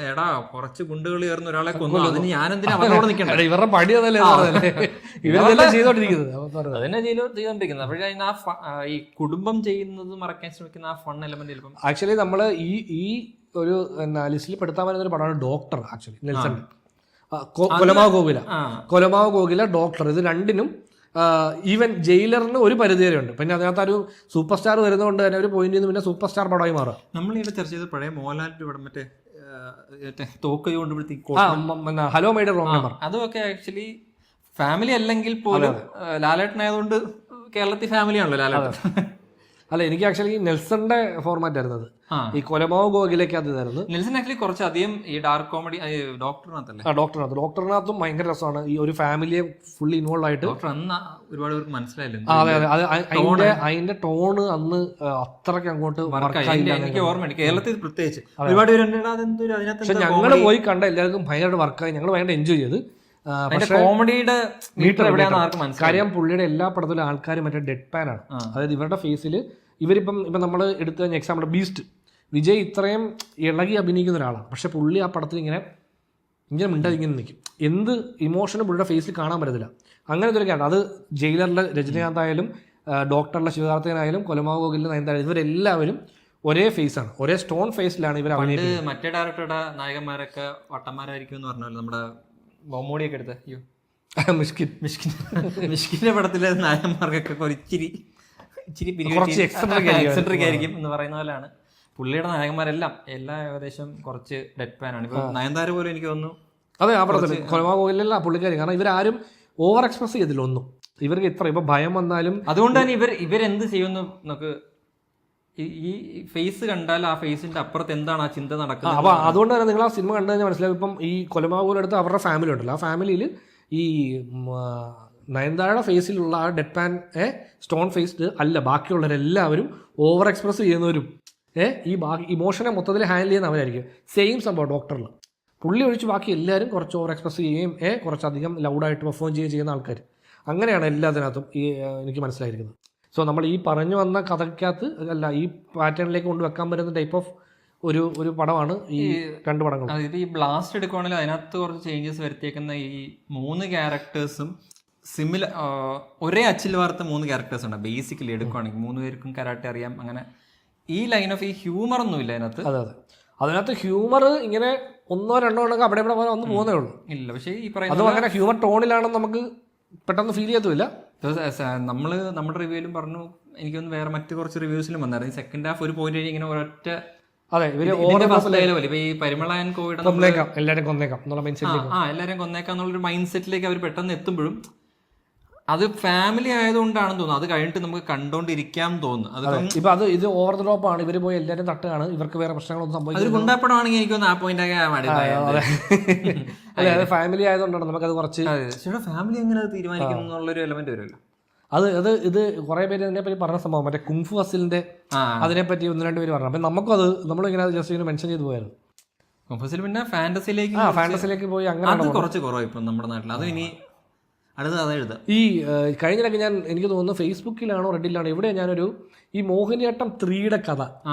എടാ കുറച്ച് ഗുണ്ടുകൾ ചേർന്ന് ഒരാളെ കൊന്നു, അതിന് ഞാൻ എന്തിനാ അവരോട് നിൽക്കണ്ടേ? ഇവരുടെ പടി അതല്ലേ ഇവരെല്ലാം ചെയ്തോണ്ടിരിക്കുന്നത്. അതന്നെ ചെയ്തോണ്ടിരിക്കുന്നത്. അപ്പോഴേ അതിന് ഈ കുടുംബം ചെയ്യുന്നത് മറക്കാൻ ശ്രമിക്കുന്ന ആ ഫൺ എലമെന്റ് ചിലപ്പം. ആക്ച്വലി നമ്മൾ ഈ ഒരു ലിസ്റ്റിൽ പെടുത്താൻ പറ്റുന്ന ഒരു പടമാണ് ഡോക്ടർ. ആക്ച്വലി നെൽസൺ കൊലമാവ് ഗോകുല ഡോക്ടർ, ഇത് രണ്ടിനും ഈവൻ ജയിലറിന് ഒരു പരിധി വരെ ഉണ്ട്. പിന്നെ അതിനകത്ത് ഒരു സൂപ്പർ സ്റ്റാർ വരുന്നതുകൊണ്ട് തന്നെ ഒരു പോയിന്റിൽ നിന്ന് പിന്നെ സൂപ്പർ സ്റ്റാർ പടമായി മാറുക. നമ്മളിവിടെ ചർച്ച ചെയ്ത പഴയ മോഹൻലാലിന്റെ ഇവിടെ മറ്റേ തോക്ക് hello my dear wrong number, അതൊക്കെ ആക്ച്വലി ഫാമിലി അല്ലെങ്കിൽ പോലും ലാലേട്ടനായതുകൊണ്ട് കേരളത്തിൽ ഫാമിലിയാണല്ലോ ലാലേട്ടൻ. അല്ല, എനിക്ക് ആക്ച്വലി നെൽസന്റെ ഫോർമാറ്റ് ആയിരുന്നത്. ഈ കൊലമാവ് ഗോകിലേക്ക് അതായിരുന്നു. നെൽസൺ ആക്ച്വലി കുറച്ചധികം ഈ ഡാർക്ക് കോമഡി ഡോക്ടറിനകത്തല്ലേ. ഡോക്ടറിനകത്തും ഭയങ്കര രസമാണ്. ഈ ഒരു ഫാമിലിയെ ഫുള്ളി ഇൻവോൾവ് ആയിട്ട് ഒരുപാട് പേർക്ക് മനസ്സിലായില്ല. അതെ അതെ, അതിന്റെ ടോണ് അന്ന് അത്രയ്ക്ക് അങ്ങോട്ട് എനിക്ക് ഓർമ്മയുണ്ട്. കേരളത്തിൽ പ്രത്യേകിച്ച് ഒരുപാട് പേരുണ്ട്. പക്ഷെ ഞങ്ങൾ പോയി കണ്ട എല്ലാവർക്കും ഭയങ്കര വർക്കായി, ഞങ്ങൾ ഭയങ്കര എൻജോയ് ചെയ്ത്. കോമഡിയുടെ മീറ്റർ എവിടെയാണെന്ന് ആർക്കും മനസ്സിലായി. കാര്യം പുള്ളിയുടെ എല്ലാ പടത്തിലും ആൾക്കാർ മറ്റേ ഡെഡ് പാൻ ആണ്. അതായത് ഇവരുടെ ഫേസിൽ ഇപ്പം നമ്മൾ എടുത്തു കഴിഞ്ഞ എക്സാമ്പിൾ ബീസ്റ്റ്, വിജയ് ഇത്രയും ഇളകി അഭിനയിക്കുന്ന ഒരാളാണ്. പക്ഷെ പുള്ളി ആ പടത്തിൽ ഇങ്ങനെ മിണ്ടാതെ ഇങ്ങനെ നിൽക്കും. എന്ത് ഇമോഷനും പുള്ളിയുടെ ഫേസിൽ കാണാൻ പറ്റത്തില്ല. അങ്ങനത്തെ ഒരു ക്യാരക്ടർ. അത് ജയിലറിലെ രജനീകാന്ത് ആയാലും ഡോക്ടറിലെ ശിവകാർത്തികനായാലും കൊലമാവ് ഗോകുലിലെ നയൻതാര, ഇവരെല്ലാവരും ഒരേ ഫേസാണ്, ഒരേ സ്റ്റോൺ ഫേസിലാണ് ഇവർ അഭിനയിക്കുന്നത്. മറ്റേ ഡയറക്ടറുടെ നായകന്മാരൊക്കെ വട്ടന്മാരായിരിക്കും എന്ന് പറഞ്ഞാൽ നമ്മുടെ ബൊമ്മൂടിയൊക്കെ എടുത്ത് മിഷ്കിന്റെ പടത്തിലെ നായകന്മാർക്കൊക്കെ ഇച്ചിരി എക്സെൻട്രിക് ആയിരിക്കും എന്ന് പറയുന്ന പോലെയാണ് പുള്ളിയുടെ നായകന്മാരെല്ലാം ഏകദേശം കുറച്ച് ഡെഡ് പാൻ ആണ്. ഇപ്പൊ നയൻതാര പോലും എനിക്ക് തോന്നുന്നു. അതെ, ആ പടത്തിൽ കൊലമാവില്ല പുള്ളിക്കാരി. കാരണം ഇവരാരും ഓവർ എക്സ്പ്രസ് ചെയ്തില്ല ഒന്നും. ഇവർക്ക് ഇത്ര ഇപ്പൊ ഭയം വന്നാലും അതുകൊണ്ട് തന്നെ ഇവരെന്ത് ചെയ്യുന്നു നമുക്ക് ഈ ഫേസ് കണ്ടാൽ ആ ഫേസിന്റെ അപ്പുറത്ത് എന്താണ് ആ ചിന്ത നടക്കുന്നത്. അപ്പൊ അതുകൊണ്ട് തന്നെ നിങ്ങൾ ആ സിനിമ കണ്ടു കഴിഞ്ഞാൽ മനസ്സിലാവും. ഇപ്പം ഈ കൊലമാവ് എടുത്ത് അവരുടെ ഫാമിലി ഉണ്ടല്ലോ, ആ ഫാമിലിയിൽ ഈ നയൻതാരയുടെ ഫേസിലുള്ള ആ ഡെഡ് പാൻ സ്റ്റോൺ ഫേസ്ഡ് അല്ല, ബാക്കിയുള്ളവരെല്ലാവരും ഓവർ എക്സ്പ്രസ് ചെയ്യുന്നവരും ഈ ബാക്കി ഇമോഷനെ മൊത്തത്തിൽ ഹാൻഡിൽ ചെയ്യുന്ന അവരായിരിക്കും. സെയിം സംഭവം ഡോക്ടറിൽ പുള്ളി ഒഴിച്ച് ബാക്കി എല്ലാവരും കുറച്ച് ഓവർ എക്സ്പ്രസ് ചെയ്യുകയും കുറച്ചധികം ലൗഡായിട്ട് പെർഫോം ചെയ്യുന്ന ആൾക്കാർ. അങ്ങനെയാണ് എല്ലാത്തിനകത്തും എനിക്ക് മനസ്സിലായിരിക്കുന്നത്. സോ നമ്മൾ ഈ പറഞ്ഞു വന്ന കഥയ്ക്കകത്ത് അല്ല, ഈ പാറ്റേണിലേക്ക് കൊണ്ടുവെക്കാൻ പറ്റുന്ന ടൈപ്പ് ഓഫ് ഒരു പടമാണ് ഈ രണ്ട് പടങ്ങൾ. അതായത് ഈ ബ്ലാസ്റ്റ് എടുക്കുവാണെങ്കിൽ അതിനകത്ത് കുറച്ച് ചേഞ്ചസ് വരുത്തിയേക്കുന്ന ഈ 3 ക്യാരക്ടേഴ്സും സിമിലർ, ഒരേ അച്ചിൽ വാർത്ത 3 ക്യാരക്ടേഴ്സ് ഉണ്ട് ബേസിക്കലി എടുക്കുവാണെങ്കിൽ. 3 പേർക്കും കരാട്ടെ അറിയാം. അങ്ങനെ ഈ ലൈൻ ഓഫ് ഈ ഹ്യൂമർ ഒന്നും ഇല്ല അതിനകത്ത്. അതെ അതെ, അതിനകത്ത് ഹ്യൂമർ ഇങ്ങനെ 1-2 എണ്ണമൊക്കെ അവിടെ ഇവിടെ വന്ന് പോകുന്നേ ഉള്ളൂ. ഇല്ല, പക്ഷേ ഈ പറയുന്നത് അതും അങ്ങനെ ഹ്യൂമർ ടോണിലാണെന്ന് നമുക്ക് പെട്ടെന്ന് ഫീൽ ചെയ്യത്തുമില്ല. നമ്മുടെ റിവ്യൂലും പറഞ്ഞു, എനിക്കൊന്ന് വേറെ മറ്റു കുറച്ച് റിവ്യൂസിലും വന്നായിരുന്നു സെക്കൻഡ് ഹാഫ് ഒരു പോയിന്റ് കഴിഞ്ഞ് ഇങ്ങനെ ഒരൊറ്റ അതെ ഇവര് ഈ പരിമള ആൻഡ് കോവിഡ് എല്ലാവരും കൊന്നേക്കാം എല്ലാവരും കൊന്നേക്കാം എന്നുള്ളൊരു മൈൻഡ് സെറ്റിലേക്ക് അവർ പെട്ടെന്ന് എത്തുമ്പോഴും അത് ഫാമിലി ആയതുകൊണ്ടാണെന്ന് തോന്നുന്നു. അത് കഴിഞ്ഞിട്ട് നമുക്ക് കണ്ടോണ്ടിരിക്കാൻ തോന്നുന്നു. ഇപ്പൊ ഇത് ഓവർ ദ ടോപ്പ് ആണ്. ഇവര് പോയി എല്ലാവരും തട്ടുകയാണ്, ഇവർക്ക് വേറെ പ്രശ്നങ്ങളൊന്നും സംഭവിക്കും. ഗുണ്ടാപ്പടമാണെങ്കിൽ എനിക്കൊന്ന് ആ പോയിന്റ് അതെ, ഫാമിലി ആയതുകൊണ്ടാണ് നമുക്കത് കുറച്ച് ഫാമിലി എങ്ങനെ തീരുമാനിക്കുന്നു എന്നുള്ളൊരു എലമെന്റ് വരുമല്ലോ. ഇത് കുറെ പേര് അതിനെപ്പറ്റി പറഞ്ഞ സംഭവം മറ്റേ കുങ്ഫു ഹസിലിന്റെ അതിനെപ്പറ്റി 1-2 പേര് പറഞ്ഞു. അപ്പൊ നമുക്കും നമ്മളിങ്ങനെ ജസ്റ്റ് മെൻഷൻ ചെയ്ത് പോയായിരുന്നു. പിന്നെ ഫാന്റസിയിലേക്ക് പോയി അങ്ങനെ കുറച്ച് കുറവായി ഇപ്പൊ നമ്മുടെ നാട്ടിൽ. അത് ഇനി ഈ കഴിഞ്ഞിടയ്ക്ക് എനിക്ക് തോന്നുന്നു ഫേസ്ബുക്കിലാണോ റെഡിലാണോ ഇവിടെ ഞാനൊരു ഈ മോഹിനിയാട്ടം 3യുടെ കഥ,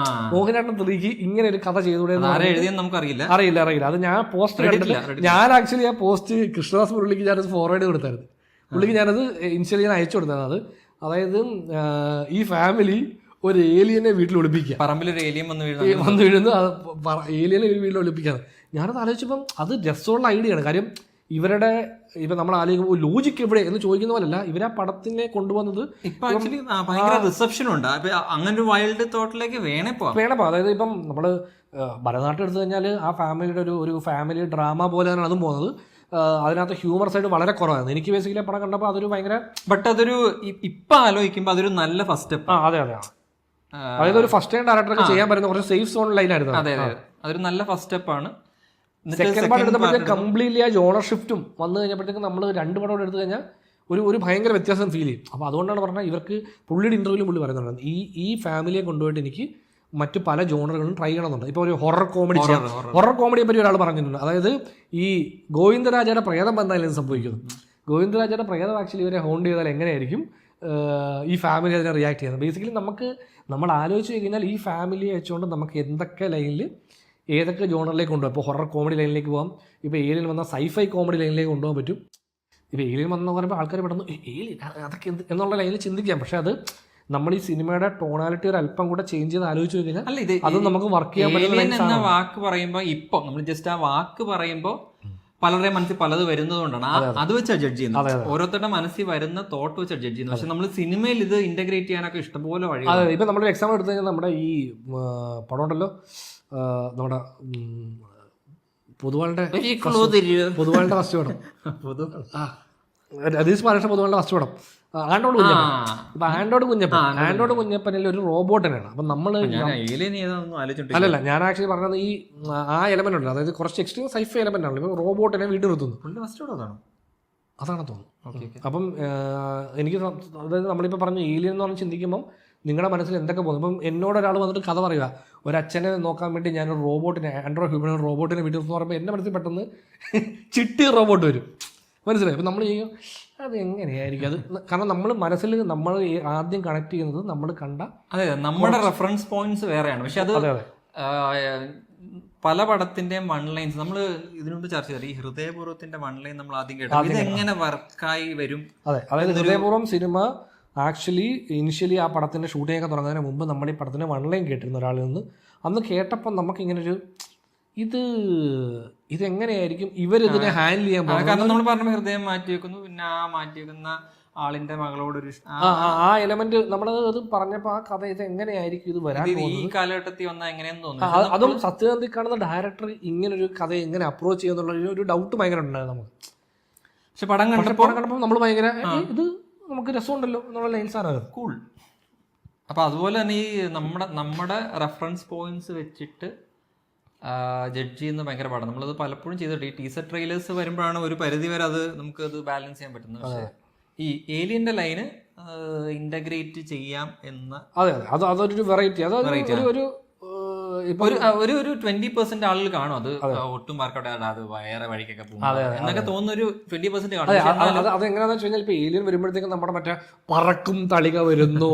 മോഹിനിയാട്ടം 3ക്ക് ഇങ്ങനെ ഒരു കഥ ചെയ്തുകൂടെ അറിയില്ല. അത് ഞാൻ പോസ്റ്റ് കണ്ടില്ല. ഞാൻ ആക്ച്വലി ആ പോസ്റ്റ് കൃഷ്ണദാസ് മുരളിക്ക് ഞാനത് ഫോർവേഡ് കൊടുത്തായിരുന്നു. പുള്ളിക്ക് ഞാനത് ഇൻസ്റ്റയിൽ ഞാൻ അയച്ചു കൊടുത്തത്. അതായത് ഈ ഫാമിലി ഒരു ഏലിയനെ വീട്ടിൽ ഒളിപ്പിക്കുക, പറമ്പിലൊരു ഏലിയൻ വന്ന് വീഴുന്നു, ഏലിയനെ വീട്ടിൽ ഒളിപ്പിക്കാതെ. ഞാനത് ആലോചിച്ചപ്പം അത് രസമുള്ള ഐഡിയ ആണ്. കാര്യം ഇവരുടെ ഇപ്പൊ നമ്മൾ ആലോചിക്കുമ്പോൾ ലോജിക്ക് എവിടെ എന്ന് ചോദിക്കുന്ന പോലല്ല, ഇവരാ പടത്തിനെ കൊണ്ടുവന്നത് റിസപ്ഷൻ ഉണ്ട്. അങ്ങനെ ഒരു വൈൽഡ് തോട്ടിലേക്ക് വേണപ്പോ. അതായത് ഇപ്പം നമ്മള് ഭരതനാട്യം എടുത്തു കഴിഞ്ഞാൽ ആ ഫാമിലിയുടെ ഒരു ഫാമിലി ഡ്രാമ പോലെയാണ് അതും പോകുന്നത്. അതിനകത്ത് ഹ്യൂമർ സൈഡ് വളരെ കുറവായിരുന്നു. എനിക്ക് ബേസിക്കലി പടം കണ്ടപ്പോൾ അതൊരു ഭയങ്കര അതൊരു ഇപ്പൊ ആലോചിക്കുമ്പോൾ അതൊരു നല്ല ഫസ്റ്റ് സ്റ്റെപ്പ്. അതെ അതായത് ഒരു ഫസ്റ്റ് ടൈം ഡയറക്ടർക്ക് ചെയ്യാൻ പറ്റുന്ന കുറച്ച് സേഫ് സോൺ ലൈനായിരുന്നു. അതെ അതൊരു നല്ല ഫസ്റ്റ് സ്റ്റെപ്പ് ആണ്. സെക്കൻഡ് പാർട്ട് എടുത്തപ്പോഴത്തേക്ക് കംപ്ലീറ്റ്ലി ആ ജോണർ ഷിഫ്റ്റും വന്നു കഴിഞ്ഞപ്പോഴത്തേക്ക് നമ്മൾ 2 പടം എടുത്തു കഴിഞ്ഞാൽ ഒരു ഭയങ്കര വ്യത്യാസം ഫീൽ ചെയ്യും. അപ്പോൾ അതുകൊണ്ടാണ് പറഞ്ഞാൽ ഇവർക്ക് പുള്ളിയുടെ ഇന്റർവ്യൂവിൽ പുള്ളി പറയുന്നുണ്ട് ഈ ഫാമിലിയെ കൊണ്ടുപോയിട്ട് എനിക്ക് മറ്റു പല ജോണറുകളും ട്രൈ ചെയ്യണമെന്നുണ്ട്. ഇപ്പോൾ ഒരു ഹൊറർ കോമഡി ചെയ്യാം. ഹൊറർ കോമഡിയെ പറ്റി ഒരാൾ പറഞ്ഞിട്ടുണ്ട്. അതായത് ഈ ഗോവിന്ദരാജയുടെ പ്രേതം എന്തായാലും സംഭവിക്കുന്നു. ഗോവിന്ദരാജയുടെ പ്രേതം ആക്ച്വലി ഇവരെ ഹോണ്ട് ചെയ്താൽ എങ്ങനെയായിരിക്കും ഈ ഫാമിലി അതിനെ റിയാക്ട് ചെയ്യുന്നത്. ബേസിക്കലി നമ്മൾ ആലോചിച്ച് കഴിഞ്ഞാൽ ഈ ഫാമിലിയെ വെച്ചുകൊണ്ട് നമുക്ക് എന്തൊക്കെ ലൈനിൽ ഏതൊക്കെ ജോണറിലേക്ക് കൊണ്ടുപോകാം. ഇപ്പോൾ ഹൊറർ കോമഡി ലൈനിലേക്ക് പോകാം, ഇപ്പോൾ ഏലിയൻ വന്ന സൈഫൈ കോമഡി ലൈനിലേക്ക് കൊണ്ടുപോകാൻ പറ്റും. ഇപ്പോൾ ഏലിയൻ വന്ന പറയുമ്പോൾ ആൾക്കാർ പെട്ടെന്ന് ഏലിയൻ അതൊക്കെ എന്ത് എന്നുള്ള ലൈനിൽ ചിന്തിക്കാം. പക്ഷേ അത് നമ്മൾ ഈ സിനിമയുടെ ടോണാലിറ്റി ഒരു അല്പം കൂടെ ചേഞ്ച് ചെയ്ത് ആലോചിച്ച് കഴിഞ്ഞാൽ അല്ല, ഇത് അത് നമുക്ക് വർക്ക് ചെയ്യാൻ പറ്റുന്ന എന്ന വാക്ക് പറയുമ്പോൾ ഇപ്പൊ നമ്മൾ ജസ്റ്റ് ആ വാക്ക് പറയുമ്പോൾ പലരുടെ മനസ്സിൽ പലത് വരുന്നതുകൊണ്ടാണ് അത് വെച്ചാണ് ജഡ്ജ് ചെയ്യുന്നത്. ഓരോരുത്തരുടെ മനസ്സിൽ വരുന്ന തോട്ട് വെച്ചാണ് ജഡ്ജ് ചെയ്യുന്നത്. പക്ഷെ നമ്മൾ സിനിമയിൽ ഇത് ഇന്റഗ്രേറ്റ് ചെയ്യാനൊക്കെ ഇഷ്ടംപോലെ വഴി. അതെ, ഇപ്പം നമ്മളൊരു എക്സാമ്പിൾ എടുത്തു കഴിഞ്ഞാൽ നമ്മുടെ ഈ പടം ഉണ്ടല്ലോ, നമ്മുടെ പൊതുവാളുടെ ഫസ്റ്റ് പടം, രതീഷ് ബാലകൃഷ്ണ പൊതുവാളുടെ ഫസ്റ്റ് പടം ആൻഡ്രോയിഡ് കുഞ്ഞപ്പൻ. ഇപ്പൊ ആൻഡ്രോയിഡ് കുഞ്ഞപ്പനിൽ ഒരു റോബോട്ടിനാണ്. അപ്പം നമ്മൾ അല്ലല്ല, ഞാൻ ആക്ച്വലി പറഞ്ഞത് ഈ ആ എലമെന്റ് ഉണ്ട്, അതായത് കുറച്ച് എക്സ്ട്രീം സൈഫൈ എലമെന്റ് ആണല്ലോ. ഇപ്പൊ റോബോട്ടിനെ വീട്ടിൽ നിർത്തുന്നു, അതാണ് തോന്നുന്നു. അപ്പം എനിക്ക് അതായത് നമ്മളിപ്പോൾ പറഞ്ഞു ഏലിയൻ എന്ന് പറഞ്ഞ് ചിന്തിക്കുമ്പം നിങ്ങളുടെ മനസ്സിൽ എന്തൊക്കെ പോകുന്നു. ഇപ്പം എന്നോട് ഒരാൾ വന്നിട്ട് കഥ പറയുക, ഒരച്ഛനെ നോക്കാൻ വേണ്ടി ഞാനൊരു റോബോട്ടിനെ ആൻഡ്രോയിഡ് ഹ്യൂമൻ റോബോട്ടിനെ വീട്ടിൽ നിർത്തുന്നു പറയുമ്പോൾ എൻ്റെ മനസ്സിൽ പെട്ടെന്ന് ചിട്ടി റോബോട്ട് വരും. മനസ്സിലായി? അപ്പം നമ്മൾ ചെയ്യും അത് എങ്ങനെയായിരിക്കും അത്, കാരണം നമ്മൾ മനസ്സിൽ നമ്മൾ ആദ്യം കണക്ട് ചെയ്യുന്നത് നമ്മൾ കണ്ട അതെ നമ്മുടെ റെഫറൻസ് പോയിന്റ്സ് വേറെയാണ്. പക്ഷെ അത് പല പടത്തിന്റെയും വൺ ലൈൻസ് നമ്മൾ ഇതിനുമുമ്പ് ചർച്ച ചെയ്തത്, ഈ ഹൃദയപൂർവ്വത്തിന്റെ വൺ ലൈൻ നമ്മൾ ആദ്യം കേട്ടത് ഇത് എങ്ങനെ വർക്കായി വരും. അതെ, അതായത് ഹൃദയപൂർവ്വം സിനിമ ആക്ച്വലി ഇനിഷ്യലി ആ പടത്തിന്റെ ഷൂട്ടിങ്ങൊക്കെ തുടങ്ങുന്നതിന് മുമ്പ് നമ്മൾ ഈ പടത്തിന്റെ വൺ ലൈൻ കേട്ടിരുന്നു ഒരാളിൽ നിന്ന്. അന്ന് കേട്ടപ്പോൾ നമുക്കിങ്ങനൊരു ഇതെങ്ങനെയായിരിക്കും ഇവരിതിനെ ഹാൻഡിൽ ചെയ്യാൻ പോകുന്നത്. കാരണം നമ്മൾ പറഞ്ഞ ഹൃദയം മാറ്റി വെക്കുന്നു, പിന്നെ ആ മാറ്റി വെക്കുന്ന ആളിന്റെ മകളോടൊരു ആ എലമെന്റ് നമ്മളത് പറഞ്ഞപ്പോൾ ആ കഥ ഇത് എങ്ങനെയായിരിക്കും ഇത് വരാൻ ഈ കാലഘട്ടത്തിൽ വന്നാൽ എങ്ങനെയെന്ന് തോന്നുന്നു. അതും സത്യനന്ദി കാണുന്ന ഡയറക്ടർ ഇങ്ങനൊരു കഥ എങ്ങനെ അപ്രോച്ച് ചെയ്യുന്നുള്ള ഒരു ഡൗട്ട് ഭയങ്കര ഉണ്ടായിരുന്നു നമുക്ക്. പക്ഷെ പടം കണ്ടപ്പോൾ നമ്മൾ ഭയങ്കര ഇത് നമുക്ക് രസമുണ്ടല്ലോ എന്നുള്ള ലൈൻസാണ് കൂൾ. അപ്പൊ അതുപോലെ തന്നെ ഈ നമ്മുടെ റെഫറൻസ് പോയിന്റ്സ് വെച്ചിട്ട് ജഡ്ജ് ചെയ്യുന്ന ഭയങ്കര പാടാണ്. നമ്മളത് പലപ്പോഴും ചെയ്തിട്ട് ഈ ടീസർ ട്രെയിലേഴ്സ് വരുമ്പോഴാണ് ഒരു പരിധി വരെ അത് നമുക്ക് അത് ബാലൻസ് ചെയ്യാൻ പറ്റുന്നത്. പക്ഷേ ഈ ഏലിയന്റെ ലൈന് ഇന്റഗ്രേറ്റ് ചെയ്യാം എന്ന അതൊരു വെറൈറ്റി, ഒരു 20% ആളുകൾ കാണും അത് ഒട്ടും വർക്കൗട്ട് ആകാതെ അത് വേറെ വഴിക്കൊക്കെ പോകും എന്നൊക്കെ തോന്നുന്ന ഒരു 20% കാണും. അതെങ്ങനെയാണെന്ന് വെച്ച് കഴിഞ്ഞാൽ ഇപ്പൊ ഏലിയൻ വരുമ്പോഴത്തേക്കും നമ്മുടെ മറ്റേ പറക്കും തളിക വരുന്നു,